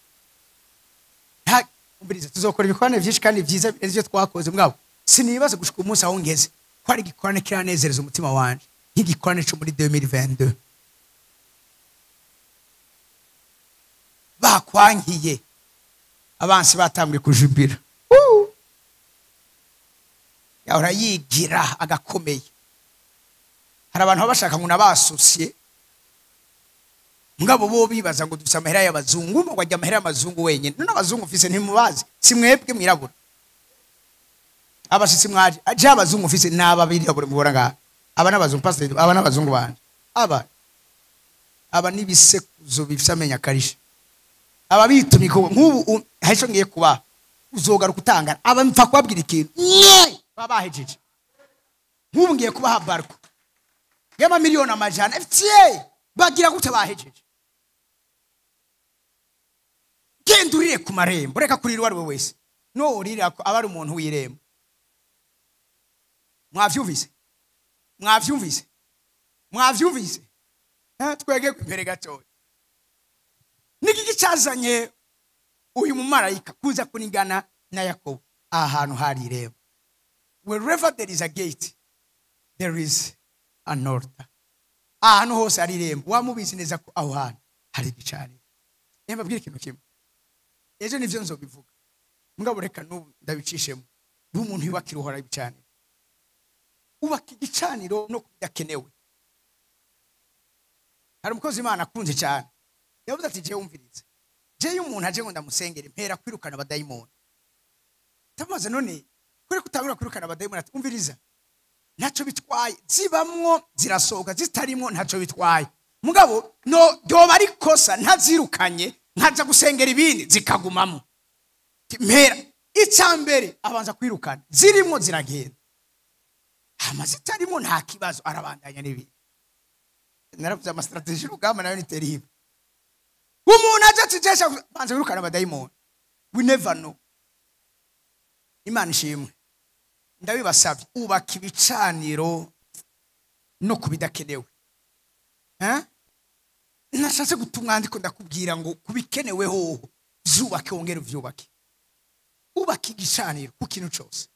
Nta umbiriza tuzokora ibikorane byinshi kandi byiza byo twakoze mwabo. Sinibaza gushika umunsi aho ngeze. Kwari igikorane kiranezereza umutima wanje. Nk'igikorane cyo muri 2022. Bakwangiye. Abansi batambwe kujibira. Yahora yigira agakomeye. Hari abantu bashaka ngo nabasosiye. Ngabo bo bibaza ngo dufise amahera y'abazungu ngo ajya amahera y'amazungu wenyine. None abazungu mfise ntimubazi. Simwebwe mwirabura. Abashitsi mwaje aje abazungu mfise nababiri abure mubora nga. aba n'abazungu pastor, aba n'abazungu banje, aba n'ibisekuzo bifite amenya karisha, aba bitumiko nk'ubu hahisho ngiye kuba uzogaruka utangana, aba mpfa kubabwira ikintu babahejeje, nk'ubu ngiye kubaha barko y'ama miliyoni amajana FTA bagira gute bahejeje. Genda urire ku marembo, reka kurira wari wese, no urira ko abari umuntu w'irembo. Mwavyumvise twege imbere gatoya. Niki cyazanye uyu mumarayika kuza kunigana na Yakobo ahantu hari irembo? Wherever there is a gate, there is an altar. Ahantu hose hari irembo, wamubizi neza ko aho hantu hari igicaniro. Mbabwire ikintu kimwe, ejo nivyo nzobivuga, mugabo reka n'ubu ndabicishemo. N'umuntu yubakira uhora ibicaniro, ubaka igicaniro no kudakenewe. Hari umukozi Imana akunze cyane, yavuze ati je wumvirize, je umuntu aje ngo ndamusengere mpera kwirukana abadayimoni. Tamaze none kuri kutabura kwirukana abadayimoni, ati umviriza, ntacyo bitwaye, zibamwo zirasohoka, zitarimwo ntacyo bitwaye. Mugabo no doba ari kosa ntazirukanye, nkaza gusengera ibindi zikagumamo. Mpera icyambere abanza kwirukana, zirimo ziragenda, zitarimo nta kibazo, arabandanya n'ibindi. Naravuze ama strategy rugamba nayo ni terrible. Umuntu aje atijesha banza kwirukana abadayimoni, we never know. Imana ishimwe, ndabibasabye ubaka ibicaniro no kubidakenewe. Nashatse gutumwandiko ndakubwira ngo kubikeneweho zubake wongere uvyubake. Ubaka igicaniro ku kintu cyose,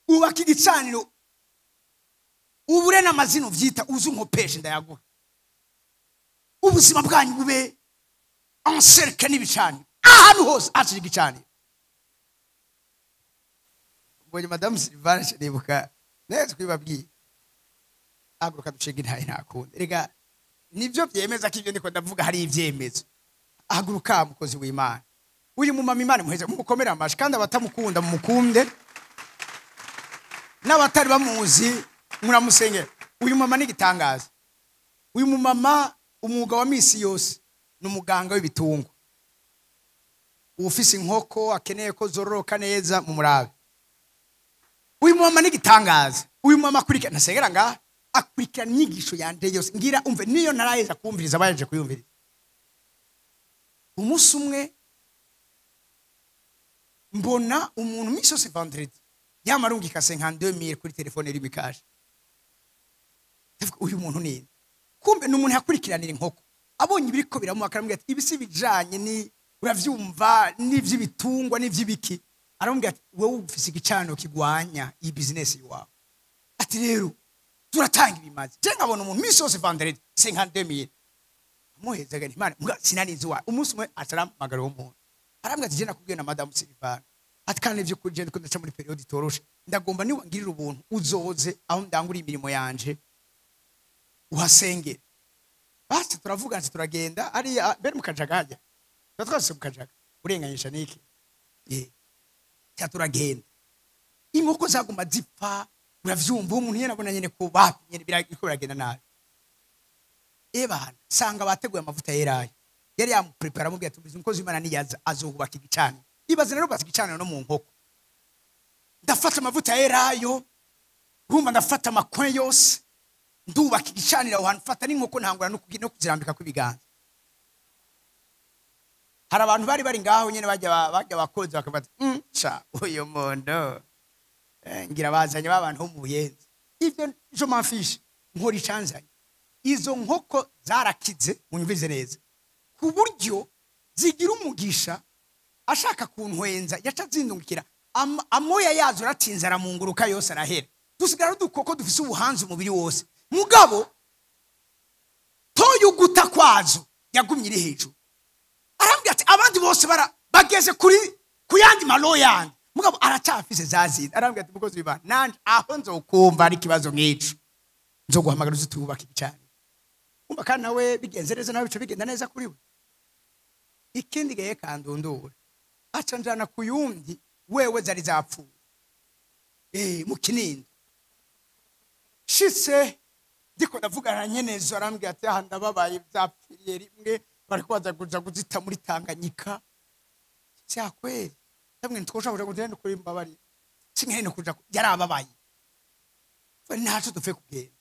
ubaka igicaniro ubure n'amazina uvyita uzu nkopeshe ndayaguha. Ubuzima bwanyu bube encercle n'ibicaniro ahantu hose akiri igicaniro. Mbonye Madame Silvana shiribuka neza kwibabwiye aguruka dushega intaye ntakunde. Rega nivyo byemeza ko ivyo ndiko ndavuga hari ivyemezo. Ahaguruka mukozi w'Imana, uyu mumama Imana muheze mukomera amashi, kandi abatamukunda mumukunde, n'abatari bamuzi muramusengera. Uyu mama ni gitangaza. Uyu mumama umwuga wa misi yose n'umuganga w'ibitungwa. Ufise inkoko akeneye ko zororoka neza mu murabe. Uyu mama ni gitangaza. Uyu mama akurikira nasengera nga akurikira inyigisho yanje yose, ngira umve niyo naraheza kumviriza baje kuyumviriza. Umunsi umwe mbona umuntu misi yose vendredi yamarungika 52,000 kuri telefone iri bikaje. Uyu muntu ni kumbe n'umuntu yakurikiranira inkoko, abonye ibiriko biramuha akaramubwira ati ibisi bijanye ni uravyumva n'ivy'ibitungwa n'ivy'ibiki. Aramubwira ati wowe ufise igicaniro kigwanya iyi business yawe, ati rero turatanga ibimazi. Je nkabona umuntu misi yose vendredi 52,000 amuhezaga Imana mbwa sinanizi wa. Umunsi umwe ataramagara umuntu arambwira ati je nakubwiye na Madame Silvana ati kandi ivyo kuri je ndiko ndaca muri period itoroshe, ndagomba ni wangirira ubuntu uzoze aho ndangura imirimo yanje uhasengera. Basi turavuga nti turagenda ari bere mukajagaje, twatwase mukajaga urenganyisha niki turagenda. Inkoko zaguma zipfa, uravyumva umuntu yena abona nyene ko bapi nyene biriko biragenda nabi. Ebana sanga bateguye amavuta yerayo, yari yamuprepara mubwiye ati umukozi w'Imana niyaza azohubaka igicaniro. Ibaze rero basi igicaniro no mu nkoko, ndafata amavuta yerayo, rumba ndafata amakwe yose, ndubaka igicaniro aho hantu, mfata n'inkoko ntangura no kuzirambika kw'ibiganza. Hari abantu bari ngaho nyene bajya bakoze bakabata cha uyo mondo ngira bazanye babantu ho mu Buyenzi. Ivyo je m'affiche nkori canzanye. Izo nkoko zarakize munyumvize neza ku buryo zigira umugisha, ashaka kuntwenza yaca zindungikira amoya yazo ratinza aramunguruka yose arahera. Dusigara dukoko dufise ubuhanzi umubiri wose, mugabo toyo guta kwazo yagumye iri hejuru. Arambwira ati abandi bose bageze kuyandi malo yandi, mugabo aracafise zazindi. Arambwira ati mukozi w'Imana nanje aho nzokumva ari kibazo nk'ico nzoguhamagara uzitubaka igicaniro. Umba kandi nawe bigenze neza nawe bico bigenda neza kuri we. Ikindi gaye kandundura aca njana kuyundi wewe zari zapfuye. mu Kinindo shitse ndiko ndavugana nyenezo arambwira ati aha ndababaye byapfiriye rimwe bariko baza kuja kuzita muri Tanganyika cyakweli tamwe ntikoshaka kuja kugenda kuri mbabari sinkene kuja yarababaye fani ntaco dupfe kugenda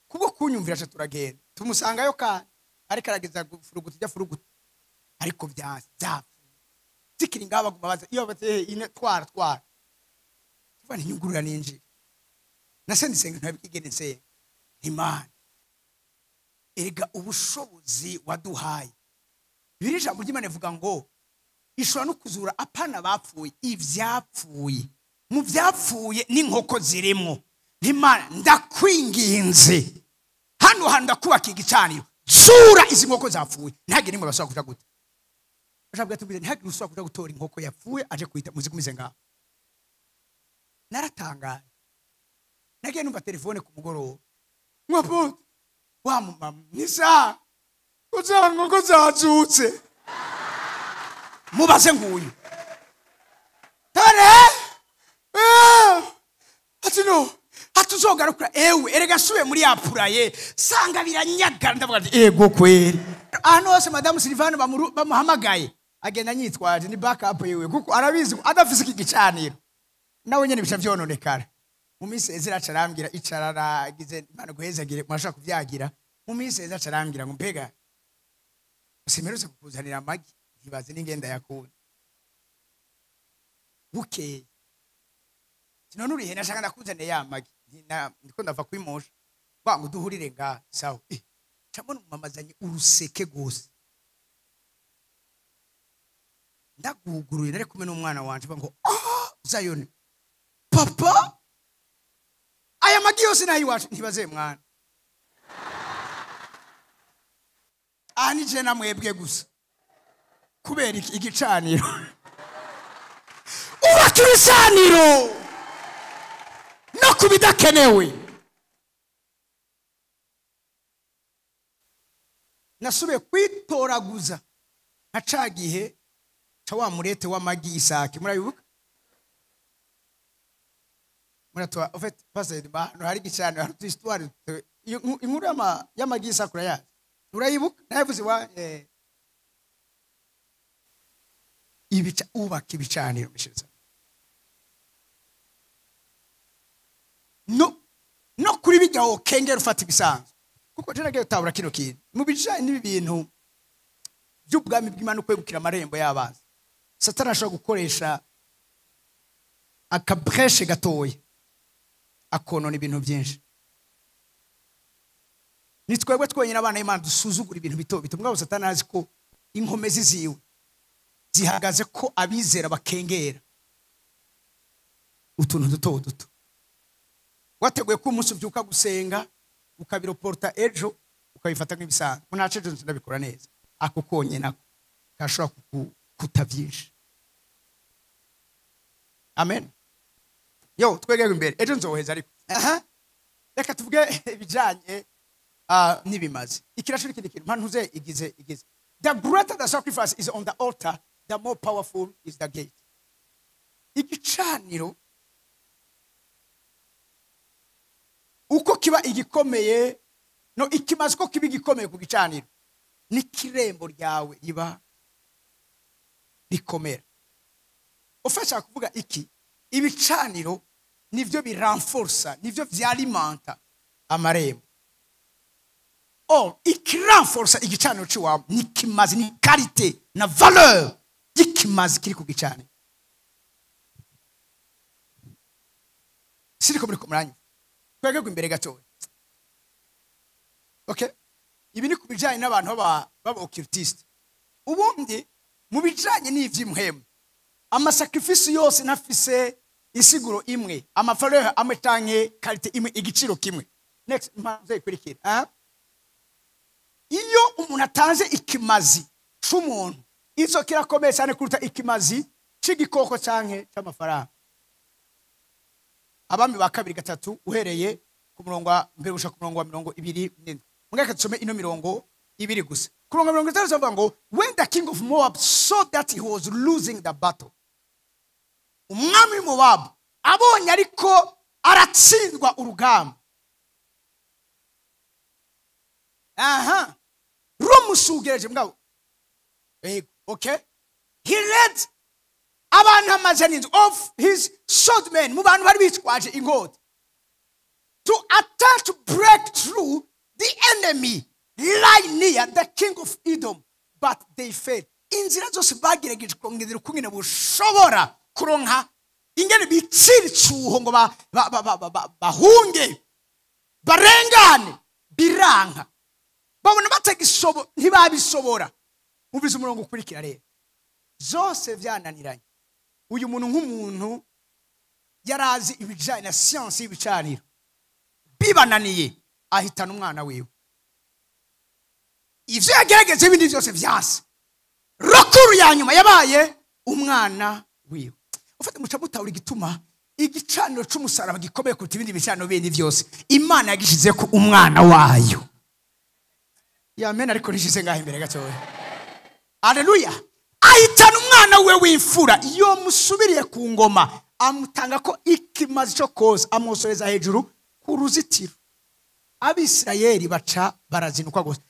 kubwo kunyumvira cha turagenda tumusangayo kandi ariko arageza gufuruguta ijya furuguta ariko byapfuye zikiri ngaba gumabaza iyo bate ine twara fani nyungurura ninjira nasendisenga ntabikigene se Imana ega ubushobozi waduhaye birija mu Imana ivuga ngo ishobora no kuzura apana bapfuye ivyapfuye mu vyapfuye n'inkoko zirimo Imana ndakwinginze hano handa kubaka igicaniro zura izi nkoko zapfuye ntagire nimwe basaba kuja gute bashabwa tubwize ntagire usaba kuja gutora inkoko yapfuye aje kuita muzikumize ngaho naratangaye nagiye numva telefone ku mugoroba mwapo wa mama nisa uzango ko zazutse mubaze nguyu tare atino hatuzogarukira ewe erega suye muri yapuraye sanga biranyagara ndavuga ati ego kweri hano hose madamu Silvana bamuhamagaye agenda nyitwaje ni backup yewe kuko arabizi adafise iki gicaniro nawe nyene bisha vyononekara mu minsi ezira carambira icarara gize Imana guhezagire mwashaka kuvyagira mu minsi ezira carambira ngo mpega usimerutse kukuzanira amagi ntibaze n'ingenda yakunda bukeye sinone urihe nashaka ndakuzanira ya magi ndiko ndava kwimosha ngo duhurire nga sawa camone umamazanye uruseke gose ndaguguruye nari kumwe n'umwana wanje ngo uzayone papa aya magi yose nayi wacu ntibaze mwana ani je namwebwe gusa kubera igicaniro ubakirisaniro no kubidakenewe nasubiye kwitoraguza nkacagihe ca wa murete w'amagi Isaki murabibuka muratwa en fait passer ba no hari gicaniro hari histoire inkuru y'amagi Isaki urayazi urayibuka navuze wa ibica ubaka ibicaniro bishiza no kuri bijyaho kengera ufata ibisanzwe kuko je nagiye utabura kino kintu mu bijanye n'ibintu by'ubwami bw'Imana kwegukira amarembo y'abazi Satani ashobora gukoresha akabreshe gatoya akonona ibintu byinshi nitwebwe twenyine abana y'Imana dusuzugura ibintu bito bito mbwa Satani azi ko inkomezi ziwe zihagaze ko abizera bakengera utuntu duto duto wateguye ko umunsi ubyuka gusenga ukabiroporta ejo ukabifata nk'ibisanzwe munace ejo ndabikora neza ako konye nako kashobora kutavyinshi amen yo twegeye imbere ejo nzoheza ariko reka tuvuge ibijanye nibimaze ikirasho ikindi kintu mpantuze igize the greater the sacrifice is on the altar the more powerful is the gate igicaniro uko kiba igikomeye no ikimaze ko kiba igikomeye ku gicaniro n'ikirembo ryawe riba rikomera ufasha kuvuga iki ibicaniro nivyo biranforsa nivyo vyalimenta amarembo ikiranforsa igicaniro ciwawe nikimaze ni karite na valeur yikimaze kiri ku gicaniro siriko muri kumuranya kwegego imbere gatoya okay ibi ni kubijanye n'abantu baba occultiste ubundi mu bijanye n'ivy'imhemu amasacrifice yose nafise isiguro imwe amafarero amwe canke karite imwe igiciro kimwe next mpanze ikurikira iyo umuntu atanze ikimazi c'umuntu izo kirakomeye cyane kuruta ikimazi c'igikoko canke c'amafaranga abami ba kabiri gatatu uhereye ku murongo wa mbere gushaka ku murongo wa 27 mugaka tusome ino mirongo ibiri gusa ku murongo wa 23 bavuga ngo when the king of Moab saw that he was losing the battle umwami Moab abonye ariko aratsindwa urugamba. Rumusugereje mugabo. Okay? He led abantu amajani of his swordmen, mu bantu bari bitwaje inkota, to attempt to break through the enemy lie near the king of Edom, but they failed. Inzira zose bagerageje kongera ukungene bushobora kuronka ingene bitsira icuho ngo bahunge barengane biranka, babona batagishobo ntibabisobora. Mubize umurongo ukurikira rero, zose byananiranye. Uyu muntu nk'umuntu yarazi ibijanye na science y'ibicaniro, bibananiye ahitana umwana wiwe. Ivyo yagerageze ibindi byose vyase, rokuru ya nyuma yabaye umwana wiwe. Ufite muca mutawuri gituma igicaniro c'umusaraba gikomeye kuruta ibindi bicaniro bindi byose Imana yagishize ku umwana wayo. Amen. Ariko nishize ngaho imbere gatoya. Haleluya. Ahitana umwana we w'imfura, iyo musubiriye ku ngoma amutanga ko ikimazi cyo koza, amusoreza hejuru ku ruzitiro. Abisirayeli baca barazinukwa gose.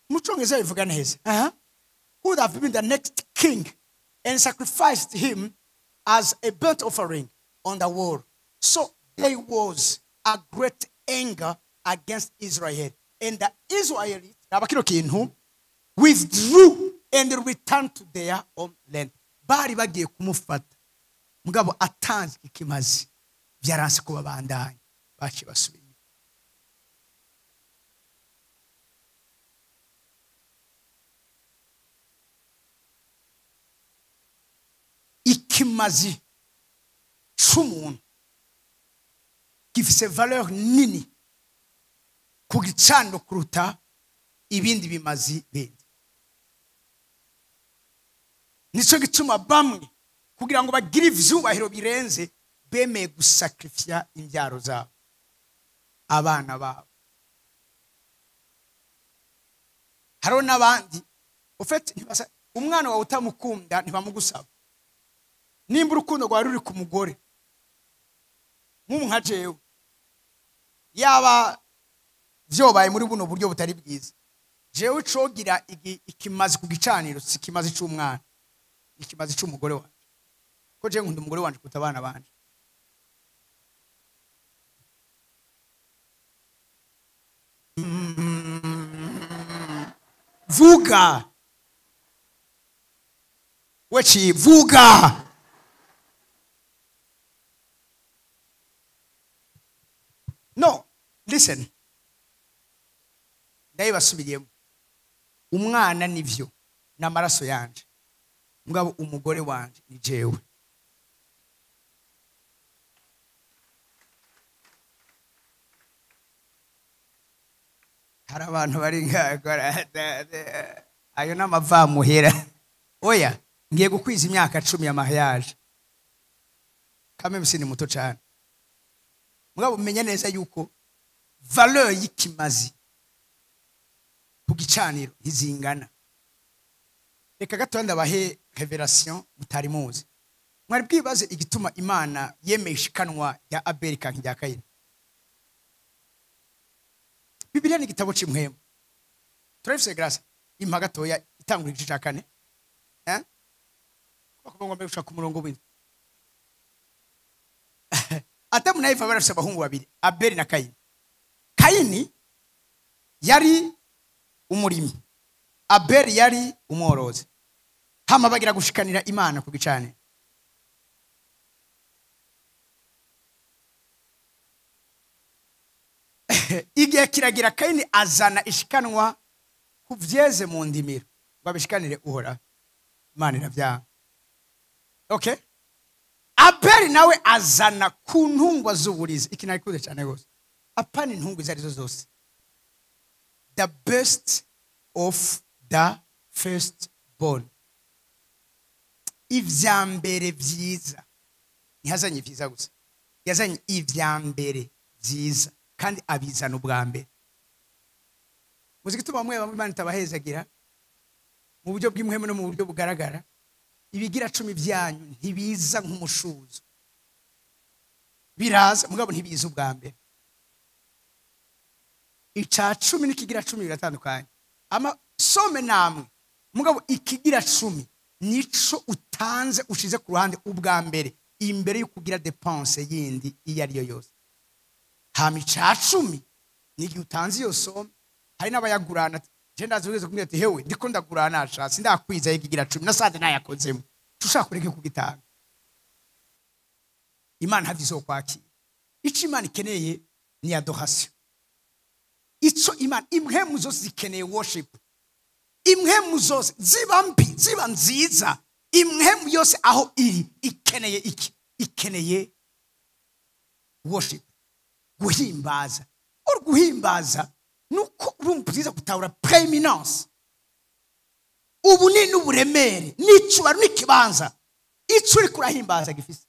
Mucongereza bivuga neza. Who would have been the next king and sacrificed him as a burnt offering on the wall. So there was a great anger against Israel, and the Israelites withdrew and returned to their own land. Bari bagiye kumufata mugabo atanze ikimazi byaranse kuba bandanye baci basubira. Ikimazi c'umuntu gifise valeur nini ku gicaniro kuruta ibindi bimazi bindi. Nico gituma bamwe kugira ngo bagire ivyubahiro birenze bemeye gusakrifya imbyaro zabo, abana babo. Haro n'abandi ufite umwana wawe utamukunda ntibamugusaba. Nimba urukundo rwa ruri ku mugore nka jewe, yaba vyobaye muri buno buryo butari bwiza, jewe cogira ikimazi ku gicaniro si kimazi c'umwana, ikimazi c'umugore wanje, ko je nkunda umugore wanje kuta abana banje. Vuga wechi vuga. No, listen. Ndabasubiriyemo. Umwana nivyo n'amaraso yanje, mugabo umugore wanje ni jewe. Hari abantu bari ngakora ayo n'amava muhera. Oya, ngiye gukwiza imyaka 10 ya mariage. Kame msini muto cyane. Mugabo umenya neza yuko valeur y'ikimazi ku gicaniro izingana. Reka gato ndabahe revelation mutari muzi. Mwari bwibaze igituma Imana yemeye ishikanwa ya Abeli kanki rya Kayini. Bibiliya ni igitabo cy'imwemo. Turafise grâce impa gatoya itangura igice cya 4. Bakubongo mbe ushaka umurongo w'indi. Adamu na Eva barafise abahungu babiri, Abeli na Kayini. Kayini yari umurimi, Abeli yari umworozi. Hama bagira gushikanira Imana ku gicaniro. Igihe kiragira Kayini azana ishikanwa ku vyeze mu ndimiro ngo abishikanire Uhora. Imana iravyanga. Okay? Abeli nawe azana ku ntungwa z'uburizi. Iki narikuze cyane gose. Apana intungwa izarizo zose. The best of the first born. Ivyambere vyiza. Ntihazanye vyiza gusa. Yazanye ivyambere vyiza kandi abizana ubwa mbere. Muzigituma mwe bamwe Imana itabahezagira mu buryo bw'imweme no mu buryo bugaragara. Ibigira 10 byanyu ntibiza nk'umushuzo. biraza mugabo ntibiza ubwa mbere. Ica 10 n'ikigira 10 biratandukanye. Ama some namwe mugabo ikigira 10 nico utanze ushize ku ruhande ubwa mbere imbere yo kugira dépense yindi iyo ari yo yose. Hama ica 10 nigi utanze iyo some hari n'abayagurana je ndazuweze kumwe ati hewe ndiko ndagurana ashatse ndakwiza ikigira 10 nasanze nayakozemo tushaka kureke kugitanga. Imana havizo kwaki ico Imana ikeneye ni adoration. Ico Imana impemu zose zikeneye worship. Impemu zose ziba mbi ziba nziza, impemu yose aho iri ikeneye iki? Ikeneye worship, guhimbaza. Guhimbaza nuko urumviza gutahura preeminence, ubunini n'uburemere n'icubaro n'ikibanza ico uri kurahimbaza gifise.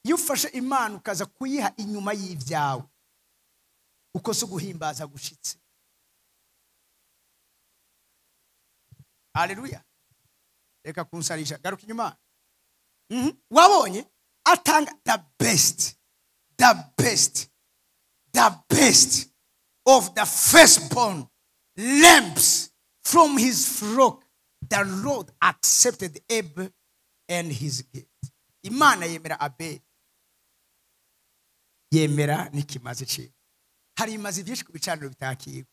Iyo ufashe Imana ukaza kuyiha inyuma y'ivyawe uko so guhimbaza gushitse. Haleluya. Reka kunsarisha garuka inyuma. Wabonye atanga the best of the firstborn lambs from his flock. The Lord accepted Abel and his gift. Imana yemera Abel, yemera n'ikimazi cye. Hari imazi byinshi ku bicaniro bitakirwa.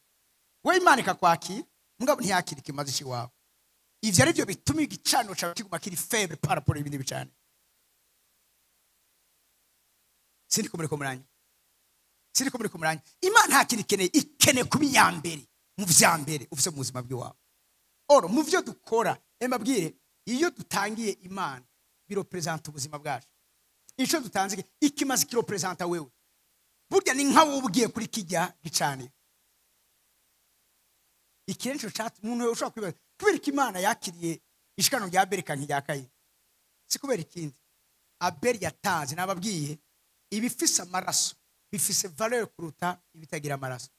We Imana ikakwakira mugabo ntiyakira ikimazi cy'iwawe. Ivyo ari byo bituma igicaniro cyawe kiguma kiri faible par rapport y'ibindi bicaniro. Sindi kumuranye. Imana nta kintu ikeneye kuba iya mbere mu vya mbere ufise mu buzima bw'iwawe. Oro mu vyo dukora mbabwire iyo dutangiye Imana birepresenta ubuzima bwacu. Ico dutanze ikimazi kirepresenta wewe. Burya ni nkawo ubugiye kuri kijya gicane. Ikirenco chat umuntu ushobora kwibaza kubera ko Imana yakiriye ishikano rya Abeli kanki rya Kayini. Si kubera ikindi. Abeli yatanze nababwiye ibifise amaraso bifise valeur kuruta ibitagira amaraso.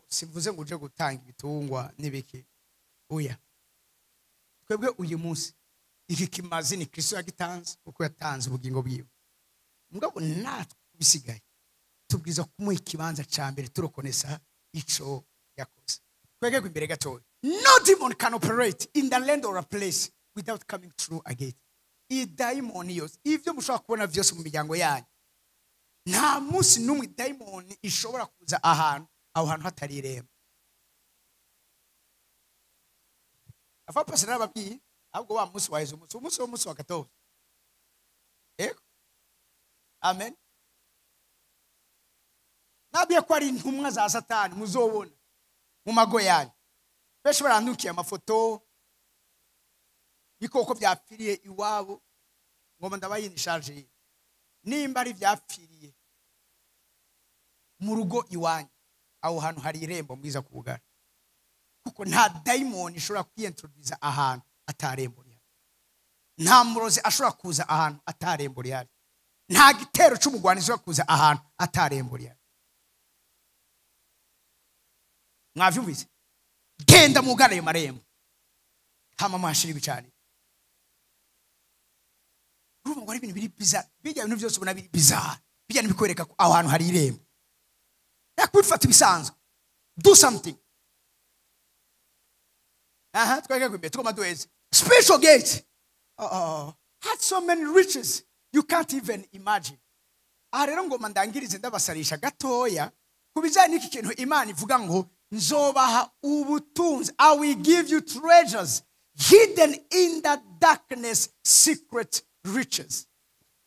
Simvuze ngo uje gutanga ibitungwa nibiki. Oya. Twebwe uyu munsi iki kimazi ni Kristo yagitanze uko yatanze ubugingo bwiwe. Mugabo natwe bisigaye tubwiza kumuha ikibanza ca mbere turokonesa ico yakoze. Twege imbere gatoya. No demon can operate in the land or a place without coming through a gate. I daimon yose ivyo mushobora kubona vyose mu miryango yanyu. Nta munsi numwe daimon ishobora kuza ahantu aho hantu hatari irembo. Afa pastor nababwiye ahubwo wa munsi waheze umunsi wa 14. Amen. Nabiye ko ari intumwa za Satani muzobona mu mago yanyu. Besho barandukiye amafoto bikoko byapfiriye iwabo ngoma ndabayini charge nimba ari byapfiriye mu rugo iwanyu aho hantu hari irembo mwiza kubugara. Kuko nta daimon ishobora kwintroduce ahantu atarembo rya. Nta murozi ashobora kuza ahantu atarembo rya. Nta gitero cy'umugwanizi ashobora kuza ahantu atarembo rya. Mwavyumvise? Genda mugana ayo marembo. Hama mwashira ibicane. Urumva ngo ari ibintu biri bizarre. Bijya ibintu byose ubona biri bizarre. Bijya nibikwereka ko aho hantu hari irembo. Yakwifata ibisanzwe. Do something. Twege kwimbe tukoma dueze. Spiritual gate. Had so many riches you can't even imagine. Rero ngo mandangirize ndabasarisha gatoya kubijanye n'iki kintu Imana ivuga ngo nzobaha ubutunzi. I will give you treasures hidden in the darkness, secret riches.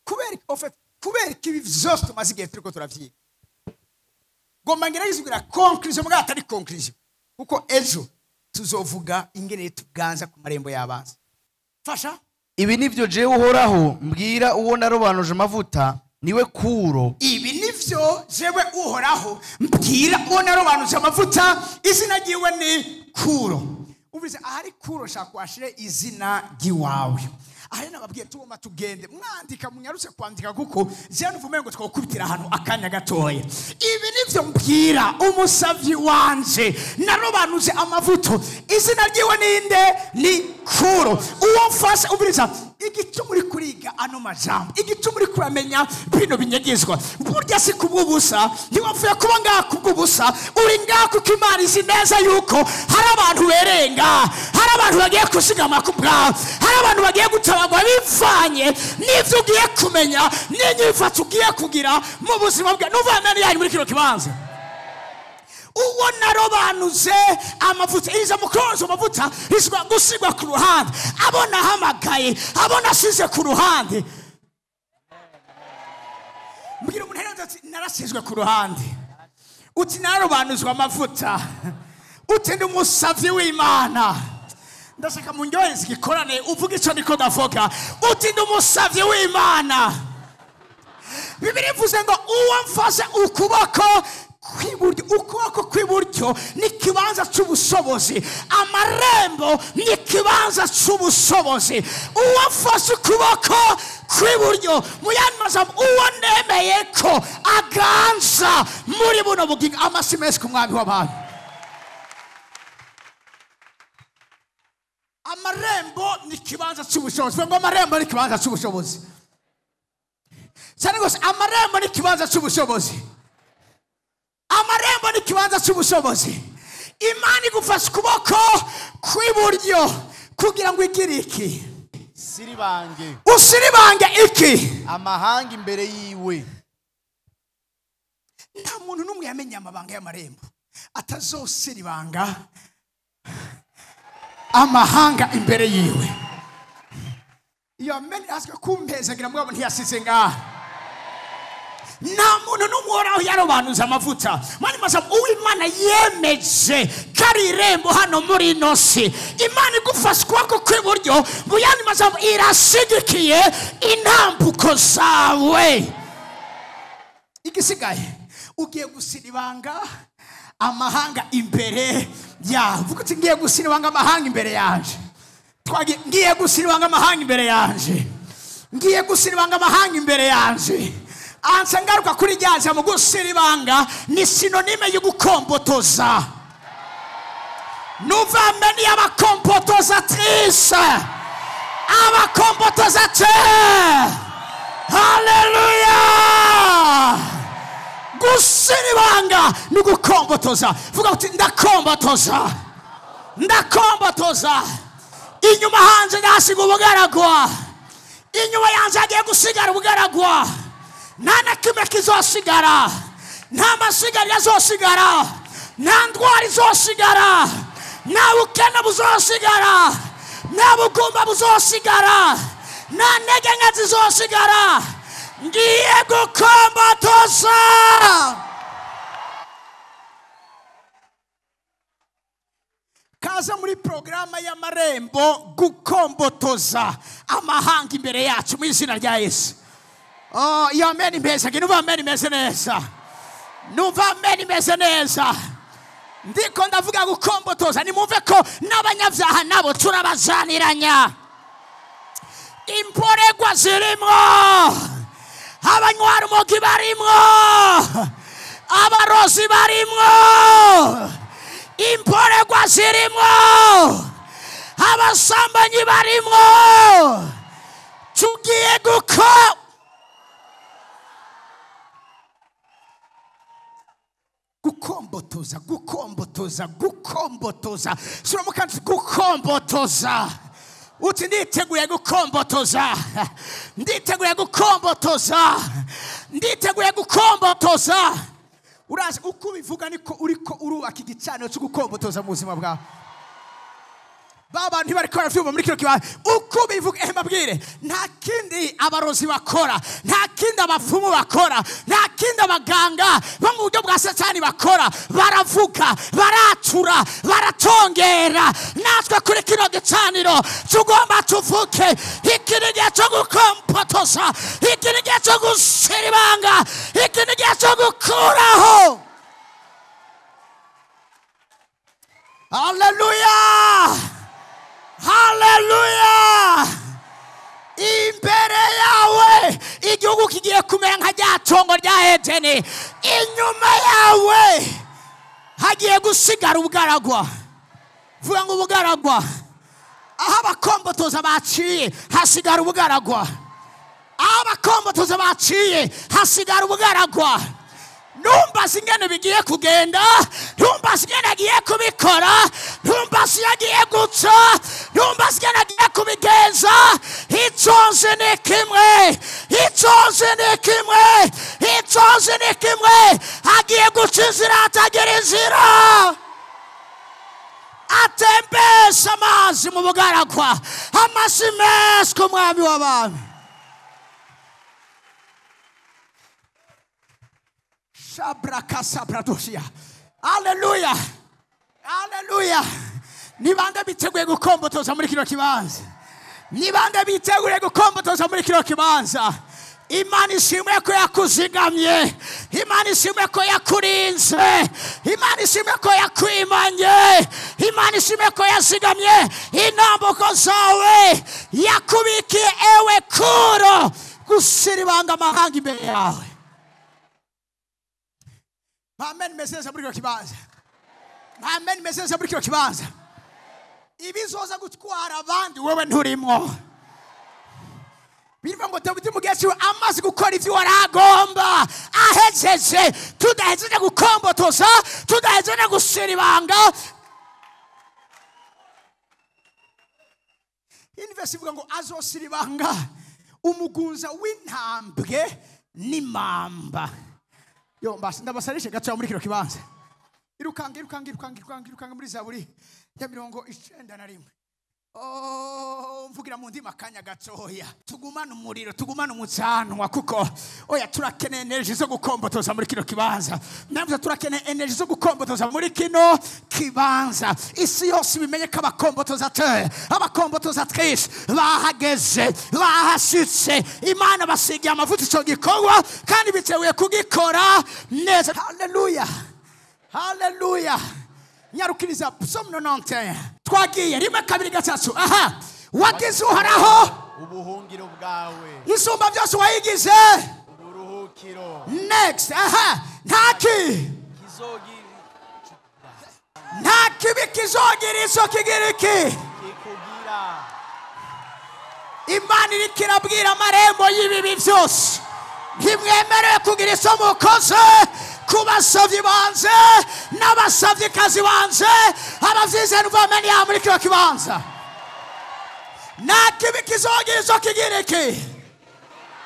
Kubera kibi vyose tumaze igihe turiko turavyiga. Ngomba ngerageza conclusion mbwa atari conclusion. Kuko ejo tuzovuga ingene tuganza ku marembo y'abanzi. Fasha ibi nivyo jewe uhoraho mbwira uwo narobanuje amavuta niwe Kuro. Ibi nivyo jewe uhoraho mbwira uwo narobanuje amavuta izina giwe ni Kuro. Ubize ahari Kuro shakwashire izina giwawe. ari nababwiye tugomba tugende mwandika munyarutse kwandika kuko je nuvume ngo twokubitira ahantu akanya gatoya. Ibi nivyo mbwira umusavyi wanje narobanuje amavuto. Izina ryiwe ninde? Ni Kuro. Uwo mfasha ubiriza igicumuri kuriga ano majambo, igicumuri kuramenya bino binyegezwa. Burya si kubwubusa, ntiwavuye kuba ngaha kubwubusa, uri ngaha kuko Imana izi neza yuko hari abantu berenga, hari abantu bagiye kusigama kubwawe, hari abantu bagiye gutabagwa bivanye n'ivyo ugiye kumenya n'inyifato ugiye kugira mu buzima bwawe. Nuvana ni muri kino kibanza uwo narobanuze amavuta iza mukonzo amavuta iswa gusigwa ku ruhande, abona hamagaye, abona asize ku ruhande. Mbwira umuntu rero ati narasizwe ku ruhande, uti narobanuzwa amavuta, uti ndi umusavyi w'Imana. Ndashaka munyohereze igikorane uvuga ico niko ndavuga, uti ndi umusavyi w'Imana. Bibiliya ivuze ngo uwo mfashe ukuboko kw'iburyo, ukuboko kw'iburyo ni kibanza cy'ubushobozi, amarembo ni kibanza cy'ubushobozi. Uwo mfashe ukuboko kw'iburyo mu yandi majambo uwo nemeye ko aganza muri buno bugingo. Amasi menshi ku mwami w'abantu. Amarembo ni kibanza cy'ubushobozi. Ngo amarembo ni kibanza cy'ubushobozi cyane gose. Amarembo ni kibanza cy'ubushobozi. Amarembo ni kibanza cy'ubushobozi. Imana igufasha ukuboko kw'iburyo kugira ngo igire iki? Siribange. Usiribange iki? Amahanga imbere yiwe. Nta muntu n'umwe yamenye amabanga y'amarembo atazosiribanga amahanga imbere yiwe. Iyo amenye aswe kumpezagira mwabo ntiyasize ngaha. Nta muntu n'umworaho yarobanuza amavuta. Mani masaba uw'Imana yemeje kari irembo hano muri ino si. Imana igufasha ukuboko kw'iburyo mu yandi masaba irashigikiye intambuko zawe. Igisigaye ugiye gusiribanga amahanga imbere yawe. Vuga uti ngiye gusiribanga amahanga imbere yanje. Ngiye gusiribanga amahanga imbere yanje. Ngiye gusiribanga amahanga imbere yanje. Ansangaruka kuri ryaje mu gusiribanga ni sinonime yo gukombotoza. Nuvameni abakombotozatrice, abakombotozateur. Haleluya! Gusiribanga ni gukombotoza. Vuga uti ndakombotoza, ndakombotoza. Inyuma hanze ndasiga ubugaragwa, inyuma yanze agiye gusigara ubugaragwa. Nta na kimwe kizosigara, nta masigari yazosigara, nta ndwara izosigara, nta bukene buzosigara, nta bugumba buzosigara, nta ntege nke zizosigara. Ngiye gukombotoza. Kaza muri programa y'amarembo gukombotoza amahanga imbere yacu mu izina rya Yesu. Oh, iyo amen imeze, nuva amen imeze neza. Nuva amen imeze neza. Ndiko ndavuga gukombotoza, nimumve ko n'abanyabyaha nabo turabazaniranya. Imporegwa zirimo, abanywa urumogi barimo, abarozi barimo, imporegwa zirimo, abasambanyi barimo. Tugiye gukombotoza, gukombotoza, gukombotoza. Sura mukanti gukombotoza. Uti nditeguye gukombotoza, nditeguye gukombotoza, nditeguye gukombotoza. Urazi uko bivuga niko uriko urubaka igicaniro cyo gukombotoza mu buzima bwawe. Baba ntibari kwa vyumva muri kino kiba uko bivuga mbabwire nta kindi abarozi bakora, nta kindi abapfumu bakora, nta kindi abaganga bo mu buryo bwa satani bakora. Baravuga, baratura, baratongera. Natwe kuri kino gicaniro tugomba tuvuke ikirigiye cyo gukombotoza, ikirigiye cyo gusiribanga, ikirigiye cyo gukuraho. Hallelujah! Hallelujah! imbere yawe igihugu kigiye kumera nka rya tongo rya Edeni, inyuma yawe hagiye gusigara ubugaragwa. Vuga ngo ubugaragwa. Aho abakombotoza baciye hasigara ubugaragwa. Aho abakombotoza baciye hasigara ubugaragwa. Numbazi ingene bigiye kugenda, numbazi ingene agiye kubikora, numbazi yagiye guca, numbazi ingene agiye kubigenza. Iconze ni kimwe, iconze ni kimwe, iconze ni kimwe. Agiye guca inzira atagira inzira, atembesha amazi mu bugaragwa, amazi menshi ku mwami w'abami. Haleluya, haleluya. Ni bande biteguye gukombotoza muri kino kibanza? Ni bande biteguye gukombotoza muri kino kibanza? Imana ishimwe ko yakuzigamye, Imana ishimwe ko yakurinze, Imana ishimwe ko yakwimanye, Imana ishimwe ko yazigamye intambuko zawe, yakubikiye ewe kuro gusiribanga amahanga imbere yawe. Amen. Meseze muri kino kibanza. Amen. Meseze muri kino kibanza. Ibizoza gutwara abandi wewe nturimo. Birivuga ngo Dawidi mu gihe cyiwe amaze gukora ivyo waragomba, ahejeje, tudahejeje gukombotoza, tudahejeje gusiribanga. Inverse ivuga ngo azosiribanga umugunza w'intambwe n'imamba. Yo mbasa ndabasarishe gato muri kino kibanza. Irukanga muri Zaburi ya 91. Mvugira mu ndima kanya gatoya. Tugumana umuriro, tugumana umucanwa kuko oya turakeneye energy zo gukombotoza muri kino kibanza. Namwe turakeneye energy zo gukombotoza muri kino kibanza. Isi yose bimenye ko abakombotoza twese bahageze, bahashitse. Imana basigiye amavuta ico gikorwa kandi bitewe kugikora neza. Haleluya, haleluya. Nyarukiriza Psalm 91. Twagiye rimwe kabiri gatatu. Aha, wagize uhoraho ubuhungiro bwawe, isumba byose wayigize uburuhukiro. Next. Aha, ntaki kizogira iso kigiriki kikugira. Imana iriko irabwira amarembo y'ibibi byose, ntimwemerewe kugira iso mukoze. Kubasavye banze n'abasavye kazi banze, abavyize n'uvameni ya muri kino kibanza. Nakibi kizogira izo kigiriki,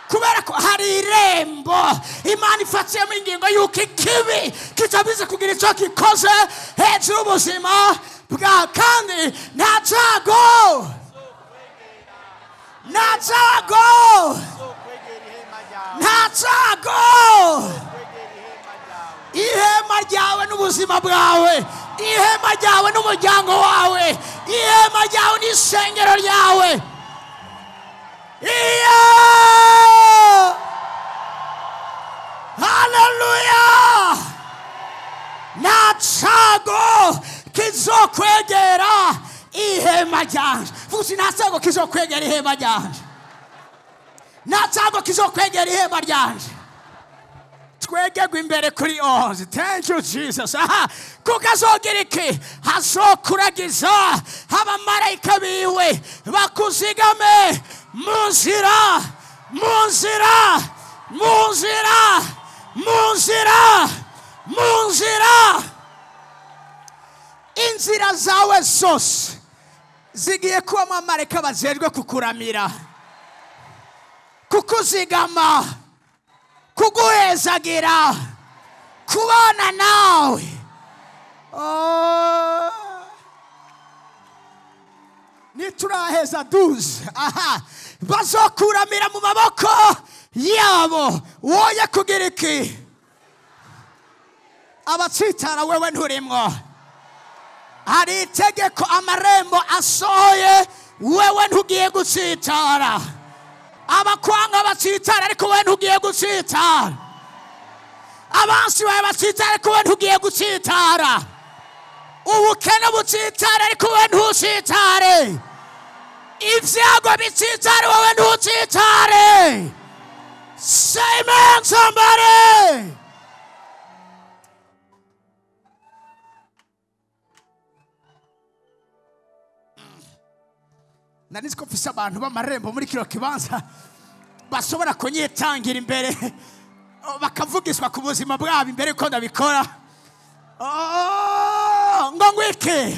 kubera ko hari irembo Imana ifatiye mu ingingo yuko ikibi kitabize kugira ico kikoze hejuru ubuzima bwa, kandi nta cago ihema ryawe n'ubuzima bwawe, ihema ryawe n'umuryango wawe, ihema ryawe n'isengero ryawe. Iya! Haleluya! Nacago kizokwegera ihema ryanje. Vuga nacago kizokwegera ihema ryanje. Nacago kizokwegera ihema ryanje. Twegegwa imbere kuri 11. Thank you Jesus. Aha, kukazogira iki? Hazokuragiza abamarayika biwe bakuzigame munzira, munzira, munzira, munzira, munzira. Inzira zawe zose zigiye kuba abamarayika bazerwe kukuramira, kukuzigama, kuguhezagira, kubana nawe. Nituraheza 12. Aha, bazokuramira mu maboko yabo, woye kugira iki? Abatsitara wewe nturimwo. Hari itegeko amarembo asohoye, wewe ntugiye gutsitara. Abakwanga batsitara ariko wewe ntugiye gutsitara. Abansi bawe batsitara ariko wewe ntugiye gutsitara. Ubukene butsitara ariko wewe ntusitare. ibyago bitsitare wowe ntutsitare. Say amen somebody. Nanizi ko mfise abantu b'amarembo muri kino kibanza bashobora kunyitangira imbere bakavugiswa ku buzima bwabo imbere ko ndabikora. Ngo ngwike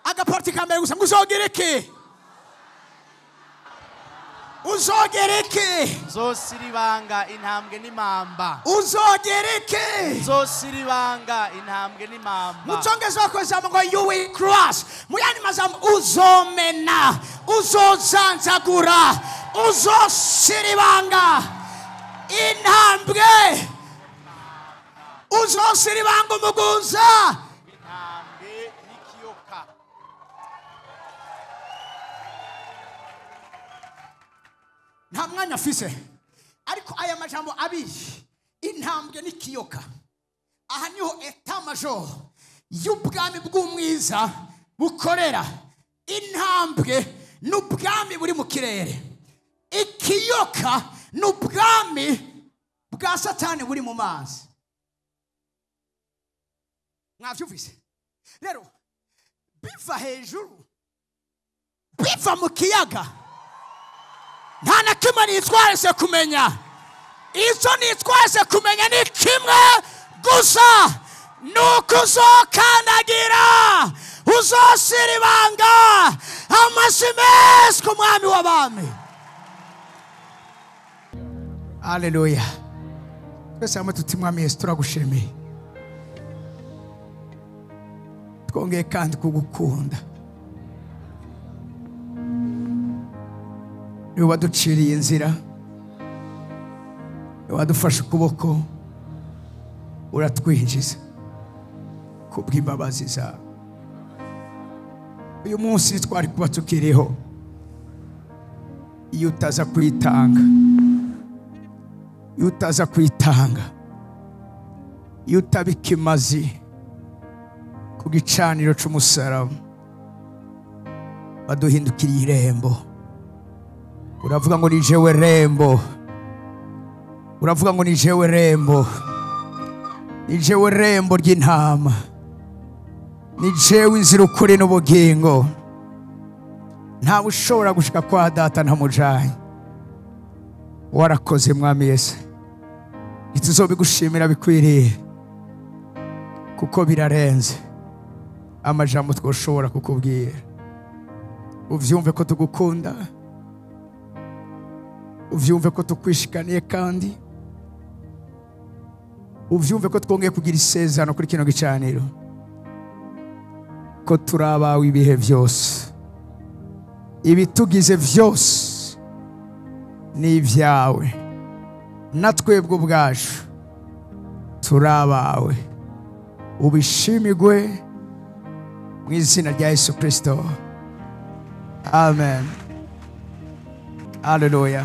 agaporti kambere gusa ngo uzogere iki? Uzogere iki? Zosiribanga intambwe n'imamba. Uzogere iki? Zosiribanga intambwe n'imamba. Muchongeza wako zamu ngo you will cross. Muyani mazamu uzomena, uzozanzagura, uzosiribanga intambwe. Uzosiribanga umugunza. Intambwe n'ikiyoka. Nta mwanya afise ariko aya majambo abiri intambwe n'ikiyoka aha niho eta major y'ubwami bw'umwiza bukorera. Intambwe n'ubwami buri mu kirere, ikiyoka n'ubwami bwa Satani buri mu mazi. Mwavyumvise rero biva hejuru biva mu kiyaga nta na kimwe nitwarese kumenya. Icyo nitwarese kumenya ni kimwe gusa, nuko uzokandagira uzosiribanga amashyi menshi ku mwami w'abami. Haleluya. Twese hamwe tuti mwami Yesu turagushimiye, twongeye kandi kugukunda. Niwe waduciriye inzira, niwe wadufashe ukuboko uratwinjiza kubw'imbabazi zawe. Uyu munsi twari kuba tukiriho iyo utaza kwitanga, iyo utaza kwitanga, iyo utabika imazi ku gicaniro c'umusaraba waduhindukiriye irembo. Uravuga ngo ni jewe rembo, uravuga ngo ni jewe rembo, ni jewe rembo ry'intama, ni jewe inzira ukuri n'ubugingo. Ntawe ushobora gushika kwa data ntamujanye. Warakoze mwami Yesu, ntituzobigushimira bikwiriye kuko birarenze amajambo twoshobora kukubwira. Uvyumve ko tugukunda, uvyumve ko tukwishikaniye, kandi uvyumve ko twongeye kugira isezerano kuri kino gicaniro ko turabawe ibihe byose. Ibitugize byose ni ibyawe, natwebwe ubwacu turabawe. Ubishimigwe mu izina rya Yesu Kristo, amen. Haleluya.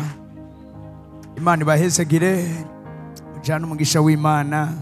Imana ibahezagire, ujana umugisha w'Imana.